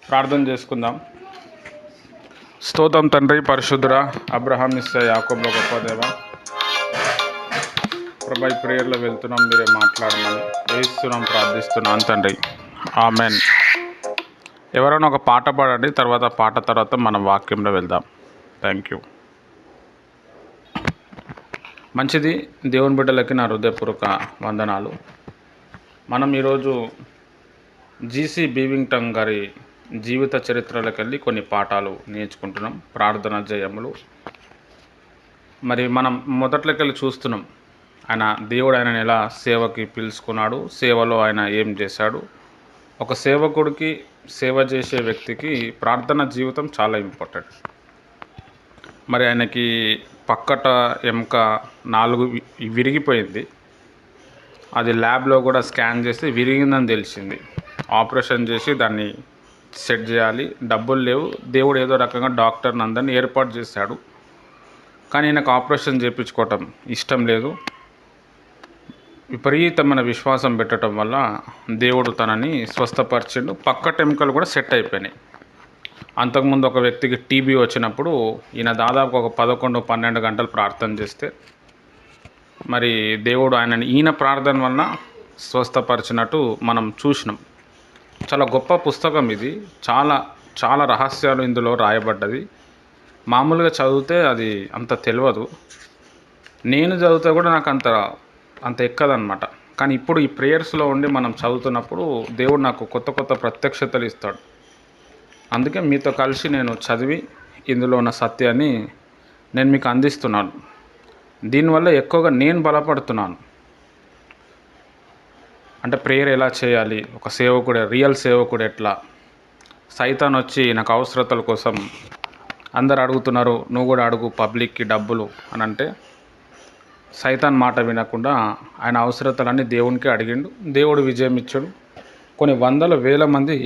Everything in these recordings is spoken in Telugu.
ప్రార్థన చేసుకుందాం. స్తోత్రం తండ్రి, పరిశుద్ధుడా, అబ్రహాం, ఇస్సాకు, యాకోబుల గొప్ప దేవ, ప్రభా, ఈ ప్రేయర్లో వెళ్తున్నాం, మీరే మాట్లాడమని వేస్తున్నాం, ప్రార్థిస్తున్నాం తండ్రి. ఆమెన్. ఎవరైనా ఒక పాట పాడండి, తర్వాత మనం వాక్యంలో వెళ్దాం. Thank you. మంచిది. దేవుని బిడ్డలకి నా హృదయపూర్వక వందనాలు. మనం ఈరోజు జీసీ బీవింగ్టన్ గారి జీవిత చరిత్రలోకి వెళ్ళి కొన్ని పాఠాలు నేర్చుకుంటున్నాం. ప్రార్థన జయములు. మరి మనం మొదట్లోకి వెళ్ళి చూస్తున్నాం, దేవుడు ఆయనను ఎలా సేవకి పిలుచుకున్నాడు, సేవలో ఆయన ఏం చేశాడు. ఒక సేవకుడికి, సేవ చేసే వ్యక్తికి ప్రార్థన జీవితం చాలా ఇంపార్టెంట్. మరి ఆయనకి పక్కట ఎముక 4 విరిగిపోయింది. అది ల్యాబ్లో కూడా స్కాన్ చేసి విరిగిందని తెలిసింది. ఆపరేషన్ చేసి దాన్ని సెట్ చేయాలి, డబ్బులు లేవు. దేవుడు ఏదో రకంగా డాక్టర్ని అందరినీ ఏర్పాటు చేశాడు. కానీ ఈయనకు ఆపరేషన్ చేయించుకోవటం ఇష్టం లేదు. విపరీతమైన విశ్వాసం పెట్టడం వల్ల దేవుడు తనని స్వస్థపరిచిండు. పక్కట ఎముకలు కూడా సెట్ అయిపోయినాయి. అంతకుముందు ఒక వ్యక్తికి టీబీ వచ్చినప్పుడు ఈయన దాదాపు ఒక 11-12 గంటలు ప్రార్థన చేస్తే మరి దేవుడు ఈయన ప్రార్థన వలన స్వస్థపరిచినట్టు మనం చూసినాం. చాలా గొప్ప పుస్తకం ఇది. చాలా చాలా రహస్యాలు ఇందులో రాయబడ్డది. మామూలుగా చదివితే అది అంత తెలియదు. నేను చదివితే కూడా నాకు అంత ఎక్కదనమాట. కానీ ఇప్పుడు ఈ ప్రేయర్స్లో ఉండి మనం చదువుతున్నప్పుడు దేవుడు నాకు కొత్త కొత్త ప్రత్యక్షతలు ఇస్తాడు. అందుకే మీతో కలిసి నేను చదివి ఇందులో ఉన్న సత్యాన్ని నేను మీకు అందిస్తున్నాను. దీనివల్ల ఎక్కువగా నేను బలపడుతున్నాను. అంటే ప్రేయర్ ఎలా చేయాలి, ఒక సేవకుడు, రియల్ సేవకుడు ఎట్లా. సైతాన్ వచ్చి నాకు అవసరతల కోసం అందరు అడుగుతున్నారు, నువ్వు కూడా అడుగు పబ్లిక్కి డబ్బులు అని అంటే, సైతాన్ మాట వినకుండా ఆయన అవసరతలన్నీ దేవునికే అడిగిండు. దేవుడు విజయం ఇచ్చాడు. కొన్ని వందల వేల మంది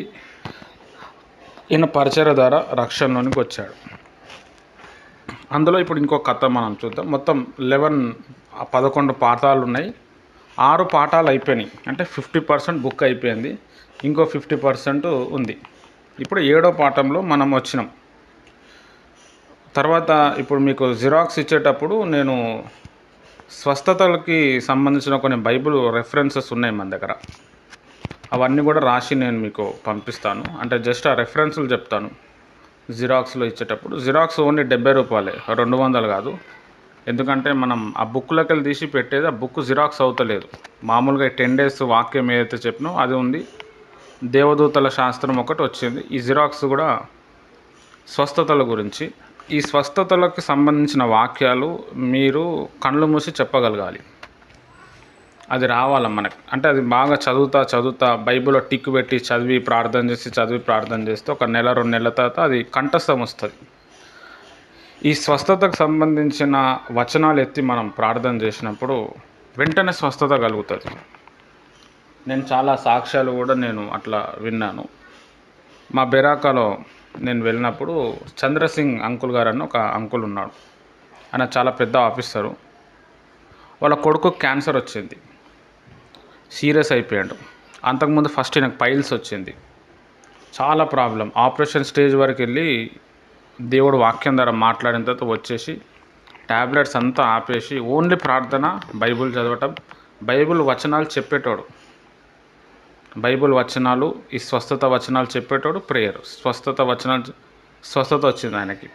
ఈయన పరిచర్య ద్వారా రక్షణలోనికి వచ్చాడు. అందులో ఇప్పుడు ఇంకో కథ మనం చూద్దాం. మొత్తం 11 పాఠాలు ఉన్నాయి. 6 పాఠాలు అయిపోయినాయి. అంటే 50% బుక్ అయిపోయింది. ఇంకో 50% ఉంది. ఇప్పుడు 7వ పాఠంలో మనం వచ్చినాం. తర్వాత ఇప్పుడు మీకు జిరాక్స్ ఇచ్చేటప్పుడు నేను స్వస్థతలకి సంబంధించిన కొన్ని బైబిల్ రెఫరెన్సెస్ ఉన్నాయి మన దగ్గర. అవన్నీ కూడా రాసి నేను మీకు పంపిస్తాను. అంటే జస్ట్ ఆ రెఫరెన్సులు చెప్తాను. జిరాక్స్లో ఇచ్చేటప్పుడు జిరాక్స్ ఓన్లీ 70 రూపాయలే, 200 కాదు. ఎందుకంటే మనం ఆ బుక్లోకి వెళ్ళి తీసి పెట్టేది, ఆ బుక్ జిరాక్స్ అవుతలేదు. మామూలుగా 10 days వాక్యం ఏదైతే చెప్పినో అది ఉంది. దేవదూతల శాస్త్రం ఒకటి వచ్చింది. ఈ జిరాక్స్ కూడా స్వస్థతల గురించి. ఈ స్వస్థతలకు సంబంధించిన వాక్యాలు మీరు కళ్ళు మూసి చెప్పగలగాలి. అది రావాలి మనకి. అంటే అది బాగా చదువుతా బైబిల్లో టిక్ పెట్టి చదివి ప్రార్థన చేస్తే ఒక నెల 2 నెలల తర్వాత అది కంఠస్థం వస్తుంది. ఈ స్వస్థతకు సంబంధించిన వచనాలు ఎత్తి మనం ప్రార్థన చేసినప్పుడు వెంటనే స్వస్థత కలుగుతుంది. నేను చాలా సాక్ష్యాలు కూడా నేను అట్లా విన్నాను. మా బెరాకాలో నేను వెళ్ళినప్పుడు చంద్రసింగ్ అంకుల్ గారు అని ఒక అంకుల్ ఉన్నాడు. ఆయన చాలా పెద్ద ఆఫీసరు. వాళ్ళ కొడుకు క్యాన్సర్ వచ్చింది, సీరియస్ అయిపోయాడు. అంతకుముందు ఫస్ట్ నాకు పైల్స్ వచ్చింది, చాలా ప్రాబ్లం. ఆపరేషన్ స్టేజ్ వరకు వెళ్ళి దేవుడు వాక్యం ద్వారా మాట్లాడిన తర్వాత వచ్చేసి ట్యాబ్లెట్స్ అంతా ఆపేసి ఓన్లీ ప్రార్థన, బైబిల్ చదవటం, బైబిల్ వచనాలు చెప్పేటోడు. బైబిల్ వచనాలు, ఈ స్వస్థత వచనాలు చెప్పేటోడు. ప్రేయర్, స్వస్థత వచ్చింది ఆయనకి.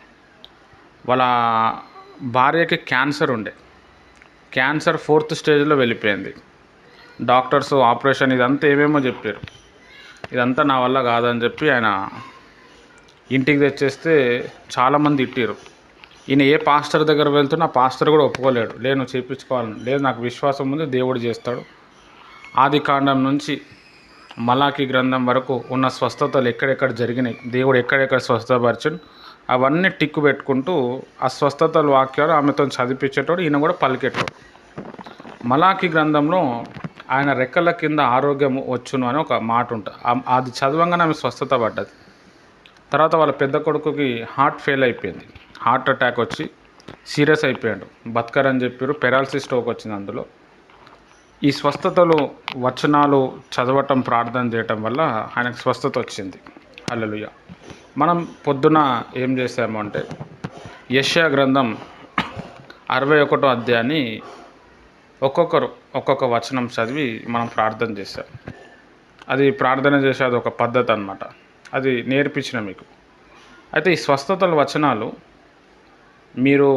వాళ్ళ భార్యకి క్యాన్సర్ ఉండే. క్యాన్సర్ 4th స్టేజ్లో వెళ్ళిపోయింది. డాక్టర్స్ ఆపరేషన్ ఇదంతా ఏమేమో చెప్పారు. ఇదంతా నా వల్ల కాదని చెప్పి ఆయన ఇంటికి తెచ్చేస్తే చాలామంది ఇట్టారు. ఈయన ఏ పాస్టర్ దగ్గర వెళ్తున్నా పాస్టర్ కూడా ఒప్పుకోలేడు. లేదు చేయించుకోవాలని, లేదు నాకు విశ్వాసం ఉంది దేవుడు చేస్తాడు. ఆదికాండం నుంచి మలాకి గ్రంథం వరకు ఉన్న స్వస్థతలు ఎక్కడెక్కడ జరిగినాయి, దేవుడు ఎక్కడెక్కడ స్వస్థపరిచాడు, అవన్నీ టిక్కు పెట్టుకుంటూ ఆ స్వస్థతల వాక్యాలు ఆమెతో చదివించేటోడు. ఈయన కూడా పలికేటోడు. మలాకి గ్రంథంలో ఆయన రెక్కల కింద ఆరోగ్యం వచ్చును అని ఒక మాట ఉంటుంది. అది చదవంగానే ఆమె స్వస్థత పడ్డది. తర్వాత వాళ్ళ పెద్ద కొడుకుకి హార్ట్ ఫెయిల్ అయిపోయింది. హార్ట్ అటాక్ వచ్చి సీరియస్ అయిపోయాడు. బతకరని చెప్పారు. పెరాలసిస్ స్ట్రోక్ వచ్చింది. అందులో ఈ స్వస్థతలు వచనాలు చదవటం, ప్రార్థన చేయటం వల్ల ఆయనకు స్వస్థత వచ్చింది. హల్లెలూయా. మనం పొద్దున ఏం చేసాము అంటే యెషయా గ్రంథం 61 అధ్యాయాన్ని ఒక్కొక్కరు ఒక్కొక్క వచనం చదివి మనం ప్రార్థన చేశాం. అది ప్రార్థన చేసే అది ఒక పద్ధతి అన్నమాట. అది నేర్పించిన మీకు. అయితే ఈ స్వస్థతల వచనాలు మీరు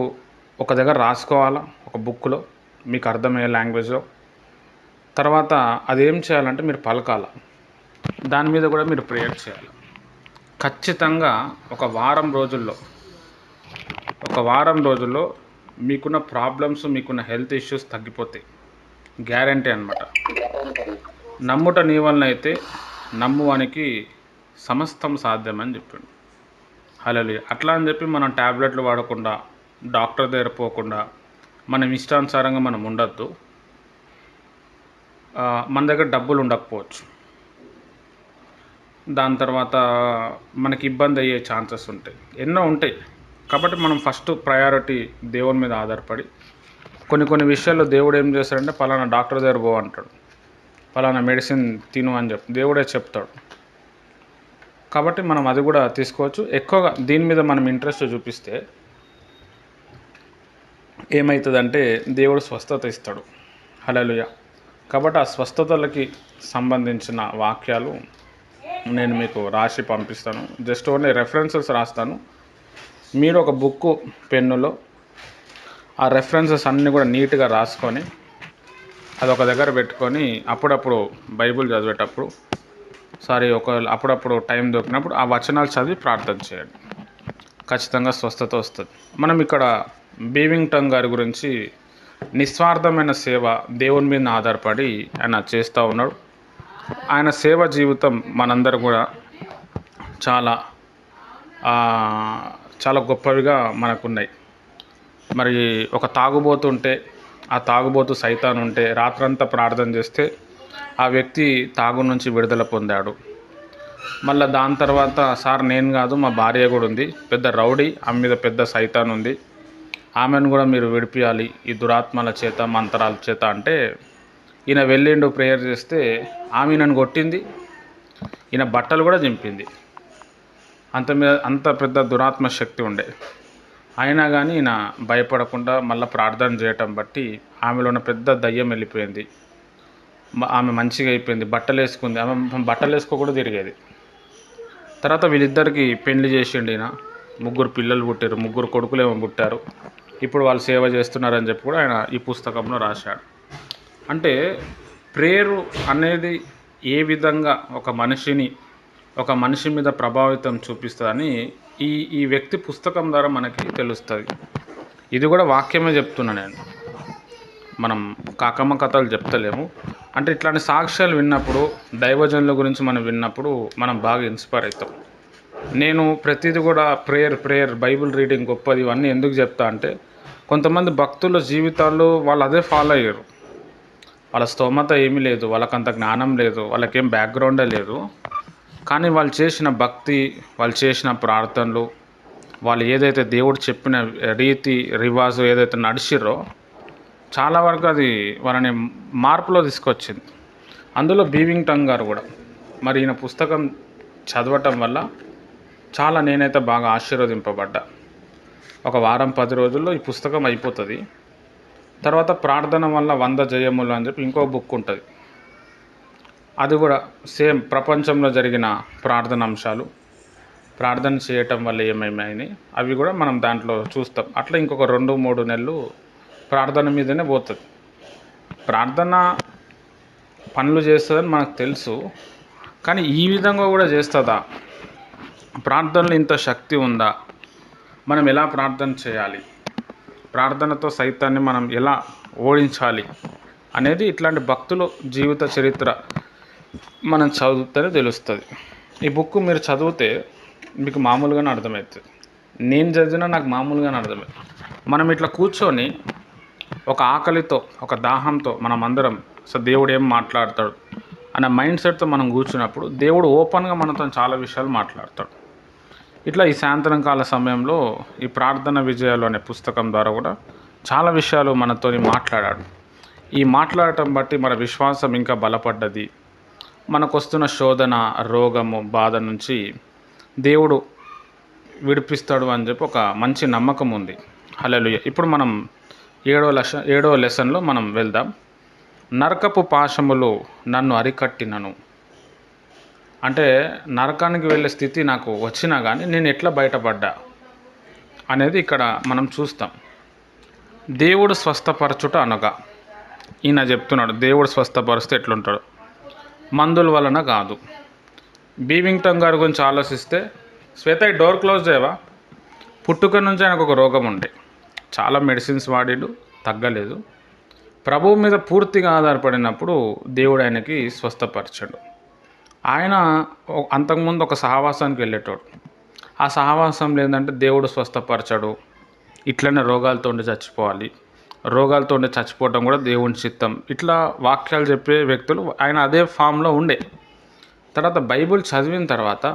ఒక దగ్గర రాసుకోవాలా, ఒక బుక్లో మీకు అర్థమయ్యే లాంగ్వేజ్లో. తర్వాత అదేం చేయాలంటే మీరు పలకాల, దాని మీద కూడా మీరు ప్రేయర్ చేయాలి. ఖచ్చితంగా ఒక వారం రోజుల్లో మీకున్న ప్రాబ్లమ్స్, మీకున్న హెల్త్ ఇష్యూస్ తగ్గిపోతాయి. గ్యారంటీ అన్నమాట. నమ్ముట నీ వలన అయితే నమ్మువానికి సమస్తం సాధ్యమని చెప్పిండు. హల్లెలూయా. అట్లా అని చెప్పి మనం ట్యాబ్లెట్లు వాడకుండా, డాక్టర్ దగ్గర పోకుండా, మనం ఇష్టానుసారంగా మనం ఉండొద్దు. మన దగ్గర డబ్బులు ఉండకపోవచ్చు, దాని తర్వాత మనకి ఇబ్బంది అయ్యే ఛాన్సెస్ ఉంటాయి, ఎన్నో ఉంటాయి. కాబట్టి మనం ఫస్ట్ ప్రయారిటీ దేవుని మీద ఆధారపడి కొన్ని విషయాల్లో దేవుడు ఏం చేస్తాడంటే పలానా డాక్టర్ దగ్గర పో అంటాడు, పలానా మెడిసిన్ తిను అని దేవుడే చెప్తాడు. కాబట్టి మనం అది కూడా తీసుకోవచ్చు. ఎక్కువగా దీని మీద మనం ఇంట్రెస్ట్ చూపిస్తే ఏమవుతుందంటే దేవుడు స్వస్థత ఇస్తాడు. హల్లెలూయా. కాబట్టి ఆ స్వస్థతలకి సంబంధించిన వాక్యాలు నేను మీకు రాసి పంపిస్తాను. జస్ట్ ఓన్లీ రెఫరెన్సెస్ రాస్తాను. మీరు ఒక బుక్కు పెన్నులో ఆ రెఫరెన్సెస్ అన్నీ కూడా నీట్గా రాసుకొని అది ఒక దగ్గర పెట్టుకొని అప్పుడప్పుడు బైబిల్ చదివేటప్పుడు అప్పుడప్పుడు టైం దొరికినప్పుడు ఆ వచనాలు చదివి ప్రార్థన చేయండి. ఖచ్చితంగా స్వస్థత వస్తుంది. మనం ఇక్కడ బీవింగ్టన్ గారి గురించి నిస్వార్థమైన సేవ, దేవుని మీద ఆధారపడి ఆయన చేస్తూ ఉన్నాడు. ఆయన సేవ జీవితం మనందరూ కూడా చాలా చాలా గొప్పవిగా మనకున్నాయి. మరి ఒక తాగుబోతు ఉంటే, ఆ తాగుబోతు సైతాన్ ఉంటే రాత్రంతా ప్రార్థన చేస్తే ఆ వ్యక్తి తాగు నుంచి విడుదల పొందాడు. మళ్ళీ దాని తర్వాత సార్ నేను కాదు, మా భార్య కూడా ఉంది, పెద్ద రౌడీ, ఆమె మీద పెద్ద సైతాన్ ఉంది, ఆమెను కూడా మీరు విడిపియాలి ఈ దురాత్మల చేత, మంత్రాల చేత అంటే ఈయన వెళ్ళిండు ప్రేయర్ చేస్తే ఆమె నన్ను కొట్టింది, ఈయన బట్టలు కూడా చింపింది. అంత పెద్ద దురాత్మ శక్తి ఉండే. అయినా కానీ ఈయన భయపడకుండా మళ్ళీ ప్రార్థన చేయటం బట్టి ఆమెలో ఉన్న పెద్ద దయ్యం వెళ్ళిపోయింది. ఆమె మంచిగా అయిపోయింది, బట్టలు వేసుకుంది. ఆమె బట్టలు వేసుకోకుండా తిరిగేది. తర్వాత వీళ్ళిద్దరికి పెళ్లి చేసిండు ఈయన. 3 పిల్లలు పుట్టారు, 3 కొడుకులేమో పుట్టారు. ఇప్పుడు వాళ్ళు సేవ చేస్తున్నారని చెప్పి కూడా ఆయన ఈ పుస్తకంలో రాశాడు. అంటే ప్రేయరు అనేది ఏ విధంగా ఒక మనిషి మీద ప్రభావితం చూపిస్తుందని ఈ వ్యక్తి పుస్తకం ద్వారా మనకి తెలుస్తుంది. ఇది కూడా వాక్యమే చెప్తున్నా నేను, మనం కాకమ్మ కథలు చెప్తలేము. అంటే ఇట్లాంటి సాక్ష్యాలు విన్నప్పుడు, దైవజనుల గురించి మనం విన్నప్పుడు మనం బాగా ఇన్స్పైర్ అవుతాం. నేను ప్రతిదీ కూడా ప్రేయర్ బైబిల్ రీడింగ్ గొప్పది ఇవన్నీ ఎందుకు చెప్తా అంటే, కొంతమంది భక్తుల జీవితాల్లో వాళ్ళు అదే ఫాలో అయ్యారు. వాళ్ళ స్తోమత ఏమీ లేదు, వాళ్ళకంత జ్ఞానం లేదు, వాళ్ళకేం బ్యాక్గ్రౌండే లేదు. కానీ వాళ్ళు చేసిన భక్తి, వాళ్ళు చేసిన ప్రార్థనలు, వాళ్ళు ఏదైతే దేవుడు చెప్పిన రీతి రివాజు ఏదైతే నడిచిర్రో చాలా వరకు అది వాళ్ళని మార్పులో తీసుకొచ్చింది. అందులో బీవింగ్టన్ గారు కూడా. మరి ఈయన పుస్తకం చదవటం వల్ల చాలా నేనైతే బాగా ఆశీర్వదింపబడ్డా. ఒక వారం 10 రోజుల్లో ఈ పుస్తకం అయిపోతుంది. తర్వాత ప్రార్థన వల్ల 100 జయములు అని చెప్పి ఇంకో బుక్ ఉంటుంది. అది కూడా సేమ్ ప్రపంచంలో జరిగిన ప్రార్థన అంశాలు, ప్రార్థన చేయటం వల్ల ఏమేమైనాయి అవి కూడా మనం దాంట్లో చూస్తాం. అట్లా ఇంకొక 2-3 నెలలు ప్రార్థన మీదనే పోతుంది. ప్రార్థన పనులు చేస్తుందని మనకు తెలుసు, కానీ ఈ విధంగా కూడా చేస్తుందా? ప్రార్థనలో ఇంత శక్తి ఉందా? మనం ఎలా ప్రార్థన చేయాలి, ప్రార్థనతో సైతాన్ని మనం ఎలా ఓడించాలి అనేది ఇట్లాంటి భక్తుల జీవిత చరిత్ర మనం చదివితేనే తెలుస్తుంది. ఈ బుక్ మీరు చదివితే మీకు మామూలుగానే అర్థమవుతుంది. నేను చదివినా నాకు మామూలుగానే అర్థమవుతుంది. మనం ఇట్లా కూర్చొని ఒక ఆకలితో, ఒక దాహంతో మనం అందరం దేవుడు ఏం మాట్లాడతాడు అనే మైండ్ సెట్తో మనం కూర్చున్నప్పుడు దేవుడు ఓపెన్గా మనతో చాలా విషయాలు మాట్లాడతాడు. ఇట్లా ఈ సాయంత్రం కాల సమయంలో ఈ ప్రార్థన విజయాలు అనే పుస్తకం ద్వారా కూడా చాలా విషయాలు మనతో మాట్లాడాడు. ఈ మాట్లాడటం బట్టి మన విశ్వాసం ఇంకా బలపడ్డది. మనకు వస్తున్న శోధన, రోగము, బాధ నుంచి దేవుడు విడిపిస్తాడు అని చెప్పి ఒక మంచి నమ్మకం ఉంది. హల్లెలూయా. ఇప్పుడు మనం ఏడవ లెసన్లో మనం వెళ్దాం. నరకపు పాశములు నన్ను అరికట్టినను. అంటే నరకానికి వెళ్ళే స్థితి నాకు వచ్చినా కానీ నేను ఎట్లా బయటపడ్డా అనేది ఇక్కడ మనం చూస్తాం. దేవుడు స్వస్థపరచుట అనగా ఈయన చెప్తున్నాడు, దేవుడు స్వస్థపరిస్తే ఎట్లుంటాడు? మందుల వలన కాదు. బీవింగ్టన్ గారి గురించి ఆలోచిస్తే, శ్వేత ఈ డోర్ క్లోజ్ చేయవా? పుట్టుక నుంచి ఆయనకు ఒక రోగం ఉండే, చాలా మెడిసిన్స్ వాడిడు, తగ్గలేదు. ప్రభువు మీద పూర్తిగా ఆధారపడినప్పుడు దేవుడు ఆయనకి స్వస్థపరిచాడు. ఆయన అంతకుముందు ఒక సహవాసానికి వెళ్ళేటోడు. ఆ సహవాసంలో ఏంటంటే దేవుడు స్వస్థపరచాడు, ఇట్లనే రోగాలతో చచ్చిపోవాలి, రోగాలతో చచ్చిపోవటం కూడా దేవుని చిత్తం, ఇట్లా వాక్యాలు చెప్పే వ్యక్తులు ఆయన అదే ఫామ్లో ఉండే. తర్వాత బైబిల్ చదివిన తర్వాత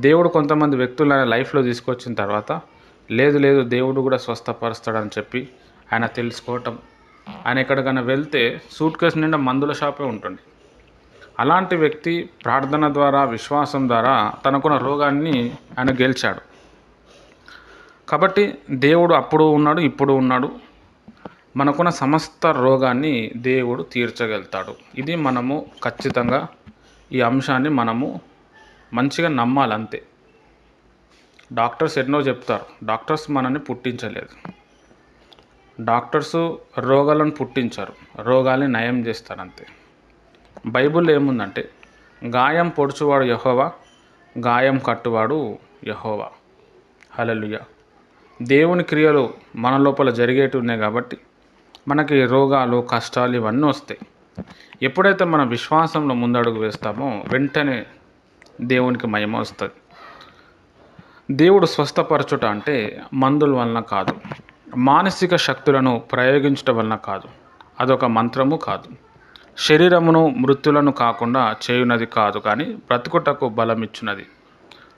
దేవుడు కొంతమంది వ్యక్తులు ఆయన లైఫ్లో తీసుకొచ్చిన తర్వాత లేదు దేవుడు కూడా స్వస్థపరుస్తాడని చెప్పి ఆయన తెలుసుకోవటం. ఆయన ఎక్కడికైనా వెళ్తే సూట్ కేసు నిండా మందుల షాపే ఉంటుంది. అలాంటి వ్యక్తి ప్రార్థన ద్వారా, విశ్వాసం ద్వారా తనకున్న రోగాన్ని ఆయన గెలిచాడు. కాబట్టి దేవుడు అప్పుడు ఉన్నాడు, ఇప్పుడు ఉన్నాడు. మనకున్న సమస్త రోగాన్ని దేవుడు తీర్చగలుగుతాడు. ఇది మనము ఖచ్చితంగా ఈ అంశాన్ని మనము మంచిగా నమ్మాలంతే. డాక్టర్స్ ఎన్నో చెప్తారు, డాక్టర్స్ మనల్ని పుట్టించలేదు. డాక్టర్స్ రోగాలను పుట్టించారు, రోగాల్ని నయం చేస్తారు అంతే. బైబిల్లో ఏముందంటే, గాయం పొడుచువాడు యెహోవా, గాయం కట్టువాడు యెహోవా. హల్లెలూయా. దేవుని క్రియలు మన లోపల జరిగేటివి ఉన్నాయి కాబట్టి మనకి రోగాలు, కష్టాలు ఇవన్నీ వస్తాయి. ఎప్పుడైతే మన విశ్వాసంలో ముందడుగు వేస్తామో వెంటనే దేవునికి మహిమ వస్తుంది. దేవుడు స్వస్థపరచుట అంటే మందుల వలన కాదు, మానసిక శక్తులను ప్రయోగించడం వలన కాదు, అదొక మంత్రము కాదు, శరీరమును మృత్యులను కాకుండా చేయునది కాదు, కానీ బ్రతుకుటకు బలమిచ్చున్నది.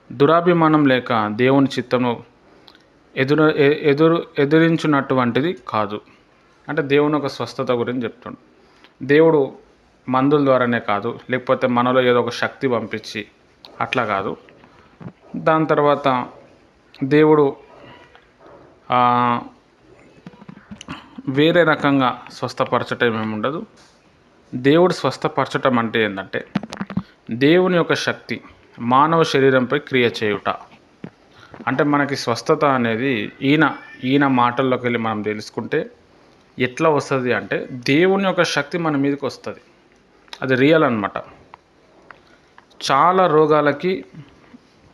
దురాభిమానం లేక దేవుని చిత్తము ఎదిరించినటువంటిది కాదు. అంటే దేవుని ఒక స్వస్థత గురించి చెప్తుండు. దేవుడు మందుల ద్వారానే కాదు, లేకపోతే మనలో ఏదో ఒక శక్తి పంపించి అట్లా కాదు. దాని తర్వాత దేవుడు వేరే రకంగా స్వస్థపరచటం ఏముండదు. దేవుడు స్వస్థపరచటం అంటే ఏంటంటే దేవుని యొక్క శక్తి మానవ శరీరంపై క్రియ చేయుట. అంటే మనకి స్వస్థత అనేది ఈయన మాటల్లోకి వెళ్ళి మనం తెలుసుకుంటే ఎట్లా వస్తుంది అంటే దేవుని యొక్క శక్తి మన మీదకి వస్తుంది. అది రియల్ అన్నమాట. చాలా రోగాలకి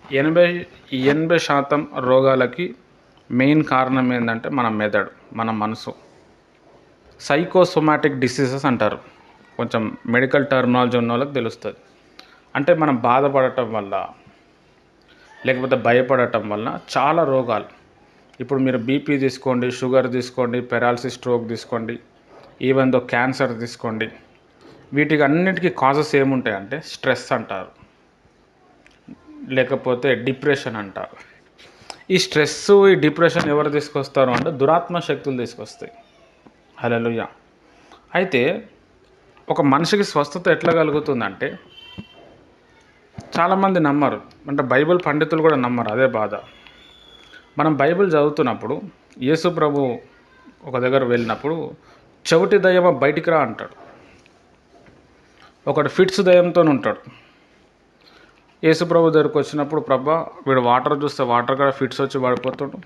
80% రోగాలకి మెయిన్ కారణం ఏంటంటే మన మెదడు, మన మనసు. సైకోసోమాటిక్ డిసీజెస్ అంటారు, కొంచెం మెడికల్ టర్మినాలజీ ఉన్న వాళ్ళకి తెలుస్తుంది. అంటే మనం బాధపడటం వల్ల, లేకపోతే భయపడటం వల్ల చాలా రోగాలు. ఇప్పుడు మీరు బీపీ తీసుకోండి, షుగర్ తీసుకోండి, పెరాలసిస్, స్ట్రోక్ తీసుకోండి, ఈవెన్ దో క్యాన్సర్ తీసుకోండి, వీటికి అన్నిటికీ కాజెస్ ఏముంటాయంటే స్ట్రెస్ అంటారు, లేకపోతే డిప్రెషన్ అంటారు. ఈ స్ట్రెస్, ఈ డిప్రెషన్ ఎవరు తీసుకొస్తారు అంటే దురాత్మ శక్తులు తీసుకొస్తాయి. హల్లెలూయా. అయితే ఒక మనిషికి స్వస్థత ఎట్లా కలుగుతుందంటే చాలామంది నమ్మరు, అంటే బైబిల్ పండితులు కూడా నమ్మరు. అదే బాధ. మనం బైబిల్ చదువుతున్నప్పుడు యేసు ప్రభు ఒక దగ్గర వెళ్ళినప్పుడు చెవిటి దయ్యమ బయటికి రా అంటాడు. ఒకడు ఫిట్స్ దయ్యంతో ఉంటాడు. యేసు ప్రభు దగ్గరకు వచ్చినప్పుడు, ప్రభా వీడు వాటర్ చూస్తే వాటర్ కూడా ఫిట్స్ వచ్చి పడిపోతుండు,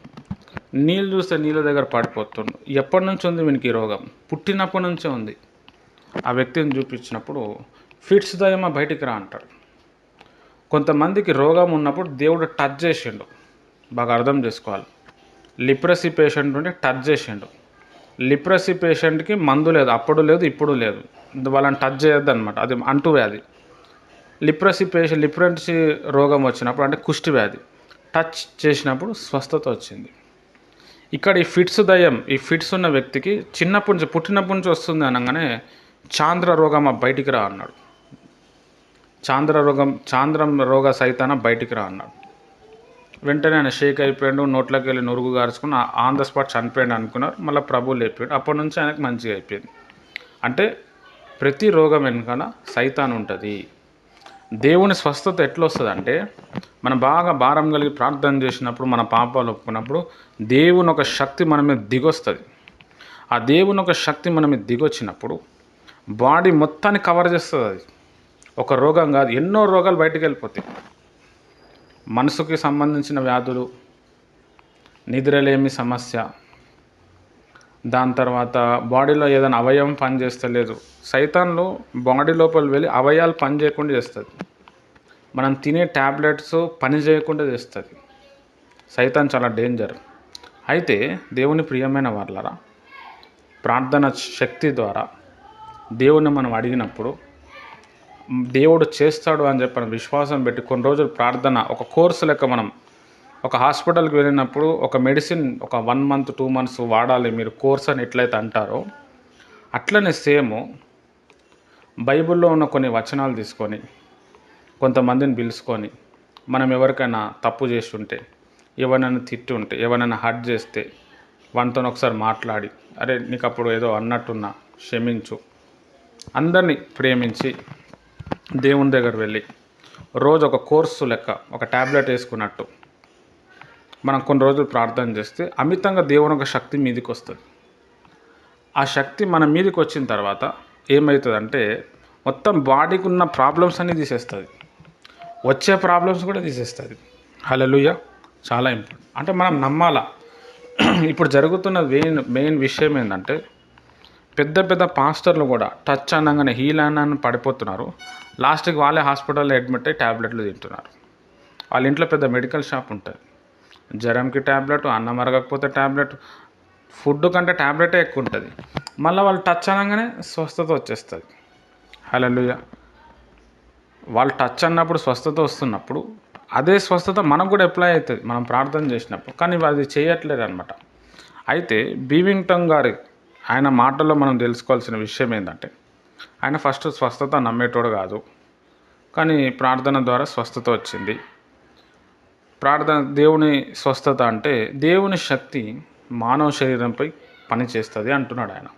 నీళ్ళు చూస్తే నీళ్ళ దగ్గర పడిపోతుండు, ఎప్పటి నుంచి ఉంది వీనికి ఈ రోగం? పుట్టినప్పటి నుంచే ఉంది. ఆ వ్యక్తిని చూపించినప్పుడు ఫిట్స్ దయ్యమ బయటికి రా అంటాడు. కొంతమందికి రోగం ఉన్నప్పుడు దేవుడు టచ్ చేసిండు, బాగా అర్థం చేసుకోవాలి. లిప్రసీ పేషెంట్ ఉంటే టచ్ చేసిండు. లిప్రసీ పేషెంట్కి మందు లేదు, అప్పుడు లేదు, ఇప్పుడు లేదు, వాళ్ళని టచ్ చేయొద్దు అనమాట, అది అంటు వ్యాధి. లిప్రసీ రోగం వచ్చినప్పుడు, అంటే కుష్టి వ్యాధి, టచ్ చేసినప్పుడు స్వస్థత వచ్చింది. ఇక్కడ ఈ ఫిట్స్ దయ్యం, ఈ ఫిట్స్ ఉన్న వ్యక్తికి చిన్నప్పటి నుంచి, పుట్టినప్పటి నుంచి వస్తుంది అనగానే చాంద్ర రోగం బయటికి రా అన్నాడు. చాంద్రం రోగ సైతాన బయటికి రా అన్నాడు. వెంటనే ఆయన షేక్ అయిపోయాడు, నోట్లోకి వెళ్ళి నురుగు గార్చుకుని ఆన్ ద స్పాట్ చనిపోయాడు అనుకున్నారు. మళ్ళీ ప్రభు లేపాడు, అప్పటి నుంచి ఆయనకు మంచిగా అయిపోయింది. అంటే ప్రతి రోగం వెనుకన సైతాన్ ఉంటుంది. దేవుని స్వస్థత ఎట్లా వస్తుంది అంటే మనం బాగా భారం కలిగి ప్రార్థన చేసినప్పుడు, మన పాపాలు ఒప్పుకున్నప్పుడు దేవుని ఒక శక్తి మన మీద దిగొస్తుంది. ఆ దేవుని ఒక శక్తి మన మీద దిగొచ్చినప్పుడు బాడీ మొత్తాన్ని కవర్ చేస్తుంది. అది ఒక రోగం కాదు, ఎన్నో రోగాలు బయటికి వెళ్ళిపోతాయి. మనసుకి సంబంధించిన వ్యాధులు, నిద్రలేమి సమస్య, దాని తర్వాత బాడీలో ఏదైనా అవయవం పనిచేస్తలేదు, సైతాన్లో బాడీ లోపల వెళ్ళి అవయవాలు పని చేయకుండా చేస్తుంది. మనం తినే ట్యాబ్లెట్స్ పని చేయకుండా చేస్తుంది. సైతాన్ చాలా డేంజర్. అయితే దేవుని ప్రియమైన వాళ్ళరా, ప్రార్థన శక్తి ద్వారా దేవుని మనం అడిగినప్పుడు దేవుడు చేస్తాడు అని చెప్పిన విశ్వాసం పెట్టి కొన్ని రోజులు ప్రార్థన, ఒక కోర్సు లెక్క మనం ఒక హాస్పిటల్కి వెళ్ళినప్పుడు ఒక మెడిసిన్ ఒక 1 month 2 months వాడాలి మీరు కోర్స్ అని ఎట్లయితే అంటారో, అట్లనే సేమ్ బైబిల్లో ఉన్న కొన్ని వచనాలు తీసుకొని కొంతమందిని పిలుచుకొని మనం ఎవరికైనా తప్పు చేసి ఉంటే, ఎవరైనా తిట్టి ఉంటే, ఎవరైనా హర్ట్ చేస్తే వానితో ఒకసారి మాట్లాడి, అరే నీకు అప్పుడు ఏదో అన్నట్టున్నా క్షమించు, అందరినీ ప్రేమించి దేవుని దగ్గర వెళ్ళి రోజు ఒక కోర్సు లెక్క ఒక ట్యాబ్లెట్ వేసుకున్నట్టు మనం కొన్ని రోజులు ప్రార్థన చేస్తే అమితంగా దేవుని ఒక శక్తి మీదకి వస్తుంది. ఆ శక్తి మన మీదకి వచ్చిన తర్వాత ఏమవుతుందంటే మొత్తం బాడీకి ఉన్న ప్రాబ్లమ్స్ అన్నీ తీసేస్తుంది, వచ్చే ప్రాబ్లమ్స్ కూడా తీసేస్తుంది. హల్లెలూయా. చాలా ఇంపార్టెంట్. అంటే మనం నమ్మాలా. ఇప్పుడు జరుగుతున్న మెయిన్ విషయం ఏంటంటే పెద్ద పెద్ద పాస్టర్లు కూడా టచ్ అనగానే హీల్ అని పడిపోతున్నారు. లాస్ట్కి వాళ్ళే హాస్పిటల్లో అడ్మిట్ అయ్యి ట్యాబ్లెట్లు తింటున్నారు. వాళ్ళ ఇంట్లో పెద్ద మెడికల్ షాప్ ఉంటుంది, జ్వరంకి ట్యాబ్లెట్, అన్నం అరగకపోతే ట్యాబ్లెట్, ఫుడ్ కంటే ట్యాబ్లెటే ఎక్కువ ఉంటుంది. మళ్ళీ వాళ్ళు టచ్ అనగానే స్వస్థత వచ్చేస్తుంది. హల్లెలూయా. వాళ్ళు టచ్ అన్నప్పుడు స్వస్థత వస్తున్నప్పుడు అదే స్వస్థత మనకు కూడా అప్లై అవుతుంది మనం ప్రార్థన చేసినప్పుడు. కానీ అది చేయట్లేదు అనమాట. అయితే బీవింగ్టన్ గారి ఆయన మాటల్లో మనం తెలుసుకోవాల్సిన విషయం ఏంటంటే, ఆయన ఫస్ట్ స్వస్థత నమ్మేటోడు కాదు, కానీ ప్రార్థన ద్వారా స్వస్థత వచ్చింది. ప్రార్థన దేవుని స్వస్థత అంటే దేవుని శక్తి మానవ శరీరంపై పని చేస్తుంది అంటున్నాడు ఆయన.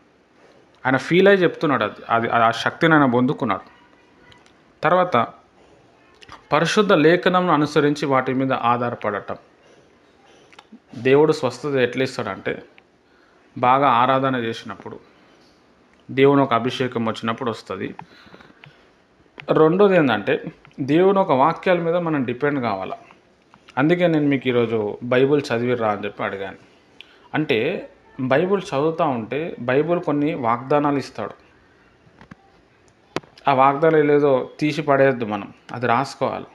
ఆయన ఫీల్ అయ్యి చెప్తున్నాడు. అది ఆ శక్తిని ఆయన పొందుకున్నాడు. తర్వాత పరిశుద్ధ లేఖనంను అనుసరించి వాటి మీద ఆధారపడటం. దేవుడు స్వస్థత ఎట్లా ఇస్తాడంటే బాగా ఆరాధన చేసినప్పుడు, దేవుని ఒక అభిషేకం వచ్చినప్పుడు వస్తుంది. రెండోది ఏంటంటే దేవుని ఒక వాక్యాల మీద మనం డిపెండ్ కావాలి. అందుకే నేను మీకు ఈరోజు బైబిల్ చదివిర్రా అని చెప్పి అడిగాను. అంటే బైబిల్ చదువుతూ ఉంటే బైబిల్ కొన్ని వాగ్దానాలు ఇస్తాడు. ఆ వాగ్దానాలు ఏదో తీసి పడేయద్దు, మనం అది రాసుకోవాలి.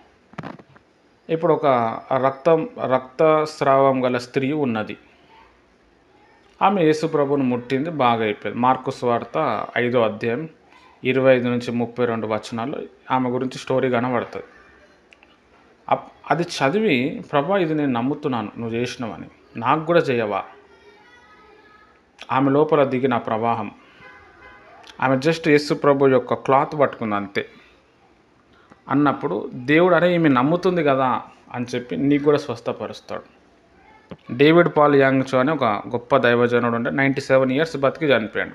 ఇప్పుడు ఒక రక్తస్రావం గల స్త్రీ ఉన్నది. ఆమె యేసు ప్రభువును ముట్టింది, బాగా అయిపోయింది. మార్కు సువార్త 5వ అధ్యాయం 25 నుంచి 32 వచనాల్లో ఆమె గురించి స్టోరీ కనబడుతుంది. అది చదివి, ప్రభా ఇది నేను నమ్ముతున్నాను నువ్వు చేసినవని, నాకు కూడా చేయవా? ఆమె లోపల దిగిన ప్రవాహం, ఆమె జస్ట్ యేసు ప్రభు యొక్క క్లాత్ పట్టుకుంది అంతే. అన్నప్పుడు దేవుడు అరే ఈమె నమ్ముతుంది కదా అని చెప్పి నీకు కూడా స్వస్థపరుస్తాడు. డేవిడ్ పాల్ యాంగ్చో అని ఒక గొప్ప దైవజనుడు ఉంటే 97 years బతికి చనిపోయాడు.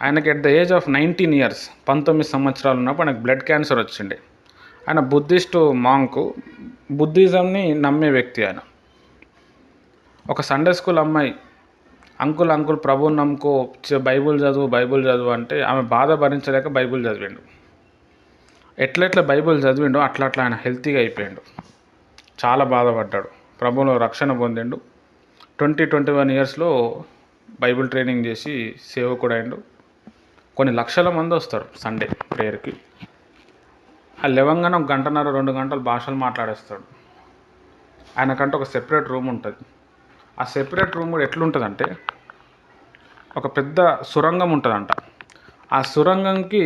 ఆయనకి at the age of 19 years 19 సంవత్సరాలు ఉన్నప్పుడు ఆయనకు బ్లడ్ క్యాన్సర్ వచ్చిండే. ఆయన బుద్ధిస్టు మాంకు, బుద్ధిజంని నమ్మే వ్యక్తి ఆయన. ఒక సండే స్కూల్ అమ్మాయి అంకుల్ ప్రభువుని నమ్ముకో, బైబుల్ చదువు అంటే ఆమె బాధ భరించలేక బైబుల్ చదివిండు. ఎట్లెట్లా బైబుల్ చదివిండో అట్లా ఆయన హెల్తీగా అయిపోయాడు. చాలా బాధపడ్డాడు, ప్రభువులో రక్షణ పొందిండు. 21 yearsలో బైబిల్ ట్రైనింగ్ చేసి సేవకుడు అయిండు. కొన్ని లక్షల మంది వస్తారు సండే ప్రేయర్కి. ఆ లేవంగానే 1 గంటన్నర 2 గంటలు భాషలు మాట్లాడేస్తాడు. ఆయనకంటే ఒక సెపరేట్ రూమ్ ఉంటుంది. ఆ సెపరేట్ రూమ్ కూడా ఎట్లుంటుందంటే ఒక పెద్ద సొరంగం ఉంటుందంట. ఆ సొరంగంకి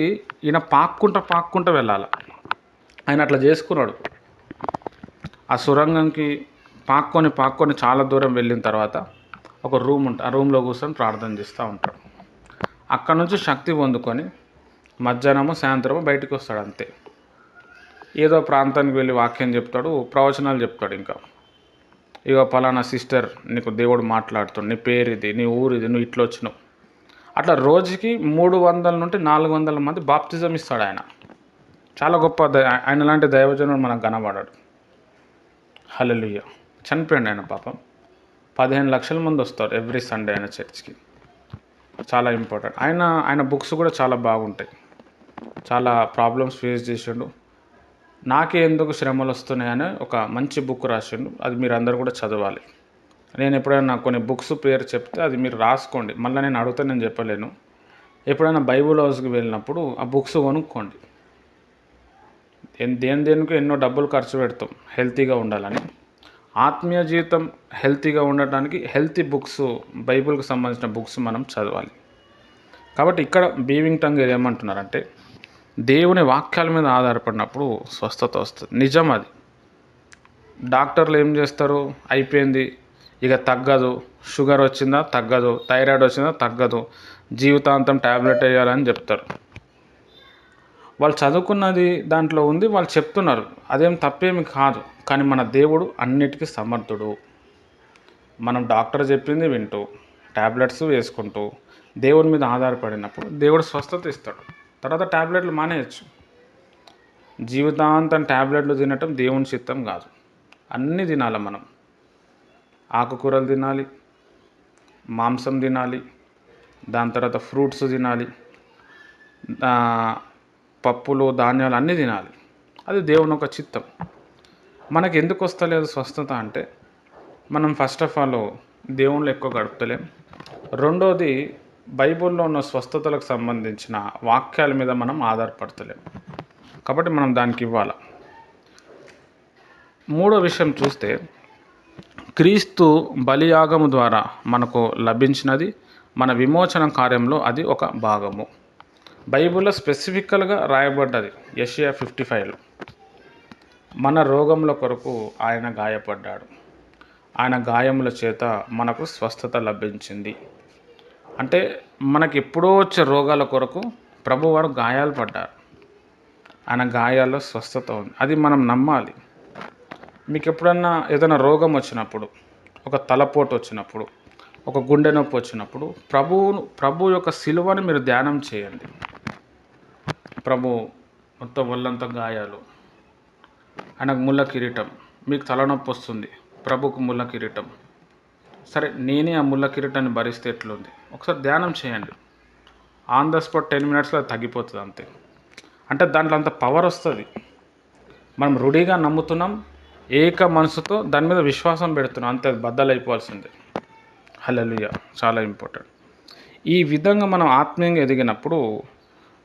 ఈయన పాక్కుంటా వెళ్ళాలి. ఆయన అట్లా చేసుకున్నాడు. ఆ సొరంగంకి పాక్కొని చాలా దూరం వెళ్ళిన తర్వాత ఒక రూమ్ ఉంటుంది. ఆ రూమ్లో కూర్చొని ప్రార్థన చేస్తూ ఉంటాడు. అక్కడ నుంచి శక్తి పొందుకొని మధ్యాహ్నము సాయంత్రము బయటికి వస్తాడు అంతే. ఏదో ప్రాంతానికి వెళ్ళి వాక్యం చెప్తాడు, ప్రవచనాలు చెప్తాడు. ఇంకా ఇక పలానా సిస్టర్ నీకు దేవుడు మాట్లాడుతాడు, నీ పేరు ఇది, నీ ఊరు ఇది, నువ్వు ఇట్లా వచ్చినావు. అట్లా రోజుకి 300 నుండి 400 మంది బాప్తిజం ఇస్తాడు ఆయన. చాలా గొప్ప ఆయన లాంటి దైవజనుడు మనకు కనబడాడు. హల్లెలూయా. చనిపోయిండు ఆయన పాపం. 15 లక్షల మంది వస్తారు ఎవ్రీ సండే ఆయన చర్చ్‌కి. చాలా ఇంపార్టెంట్. ఆయన బుక్స్ కూడా చాలా బాగుంటాయి. చాలా ప్రాబ్లమ్స్ ఫేస్ చేసిండు. నాకే ఎందుకు శ్రమలొస్తున్నాయని ఒక మంచి బుక్ రాసిండు. అది మీరందరూ కూడా చదవాలి. నేను ఎప్పుడైనా కొన్ని బుక్స్ పేరు చెప్తే అది మీరు రాసుకోండి. మళ్ళీ నేను అడిగితే నేను చెప్పలేను. ఎప్పుడైనా బైబుల్ హౌస్‌కి వెళ్ళినప్పుడు ఆ బుక్స్ కొనుక్కోండి. దేనికో ఎన్నో డబ్బులు ఖర్చు పెడతాం హెల్తీగా ఉండాలని. ఆత్మీయ జీవితం హెల్తీగా ఉండటానికి హెల్తీ బుక్స్, బైబిల్‌కి సంబంధించిన బుక్స్ మనం చదవాలి. కాబట్టి ఇక్కడ బీవింగ్ టంగ్ ఏమంటున్నారంటే, దేవుని వాక్యాల మీద ఆధారపడినప్పుడు స్వస్థత వస్తుంది. నిజం అది. డాక్టర్లు ఏం చేస్తారు? అయిపోయింది, ఇక తగ్గదు, షుగర్ వచ్చిందా తగ్గదు, థైరాయిడ్ వచ్చిందా తగ్గదు, జీవితాంతం ట్యాబ్లెట్ వేయాలని చెప్తారు. వాళ్ళు చదువుకున్నది దాంట్లో ఉంది, వాళ్ళు చెప్తున్నారు. అదేం తప్పేమి కాదు. కానీ మన దేవుడు అన్నిటికీ సమర్థుడు. మనం డాక్టర్ చెప్పింది వింటూ, ట్యాబ్లెట్స్ వేసుకుంటూ, దేవుని మీద ఆధారపడినప్పుడు దేవుడు స్వస్థత ఇస్తాడు. తర్వాత ట్యాబ్లెట్లు మానేయచ్చు. జీవితాంతం ట్యాబ్లెట్లు తినటం దేవుని చిత్తం కాదు. అన్నీ తినాలి మనం. ఆకుకూరలు తినాలి, మాంసం తినాలి, దాని తర్వాత ఫ్రూట్స్ తినాలి, పప్పులు, ధాన్యాలు అన్నీ తినాలి. అది దేవుని ఒక చిత్తం. మనకి ఎందుకు వస్తలేదు స్వస్థత అంటే, మనం ఫస్ట్ ఆఫ్ ఆల్ దేవుళ్ళు ఎక్కువ గడుపుతలేం. రెండోది, బైబిల్లో ఉన్న స్వస్థతలకు సంబంధించిన వాక్యాల మీద మనం ఆధారపడతలేం. కాబట్టి మనం దానికి ఇవ్వాలి. మూడో విషయం చూస్తే, క్రీస్తు బలియాగము ద్వారా మనకు లభించినది మన విమోచన కార్యంలో అది ఒక భాగము. బైబిల్లో స్పెసిఫికల్గా రాయబడ్డది యెషయా 55లో. మన రోగముల కొరకు ఆయన గాయపడ్డాడు, ఆయన గాయముల చేత మనకు స్వస్థత లభించింది. అంటే మనకి ఎప్పుడో వచ్చే రోగాల కొరకు ప్రభువారు గాయాలు పడ్డారు. ఆయన గాయాల్లో స్వస్థత ఉంది. అది మనం నమ్మాలి. మీకు ఎప్పుడన్నా ఏదైనా రోగం వచ్చినప్పుడు, ఒక తలపోటు వచ్చినప్పుడు, ఒక గుండె నొప్పి వచ్చినప్పుడు ప్రభు యొక్క సిలువని మీరు ధ్యానం చేయండి. ప్రభు మొత్తం ఒళ్ళంతా గాయాలు, ఆయనకు ముళ్ళ కిరీటం. మీకు తలనొప్పి వస్తుంది, ప్రభుకు ముళ్ళ కిరీటం. సరే, నేనే ఆ ముళ్ళ కిరీటాన్ని భరిస్తే ఎట్లుంది? ఒకసారి ధ్యానం చేయండి. ఆన్ ద స్పాట్ 10 మినిట్స్లో అది తగ్గిపోతుంది అంతే. అంటే దాంట్లో అంత పవర్ వస్తుంది. మనం రూఢిగా నమ్ముతున్నాం, ఏక మనసుతో దాని మీద విశ్వాసం పెడుతున్నాం, అంతే. అది బద్దలైపోవాల్సిందే. హల్లెలూయా. చాలా ఇంపార్టెంట్. ఈ విధంగా మనం ఆత్మీయంగా ఎదిగినప్పుడు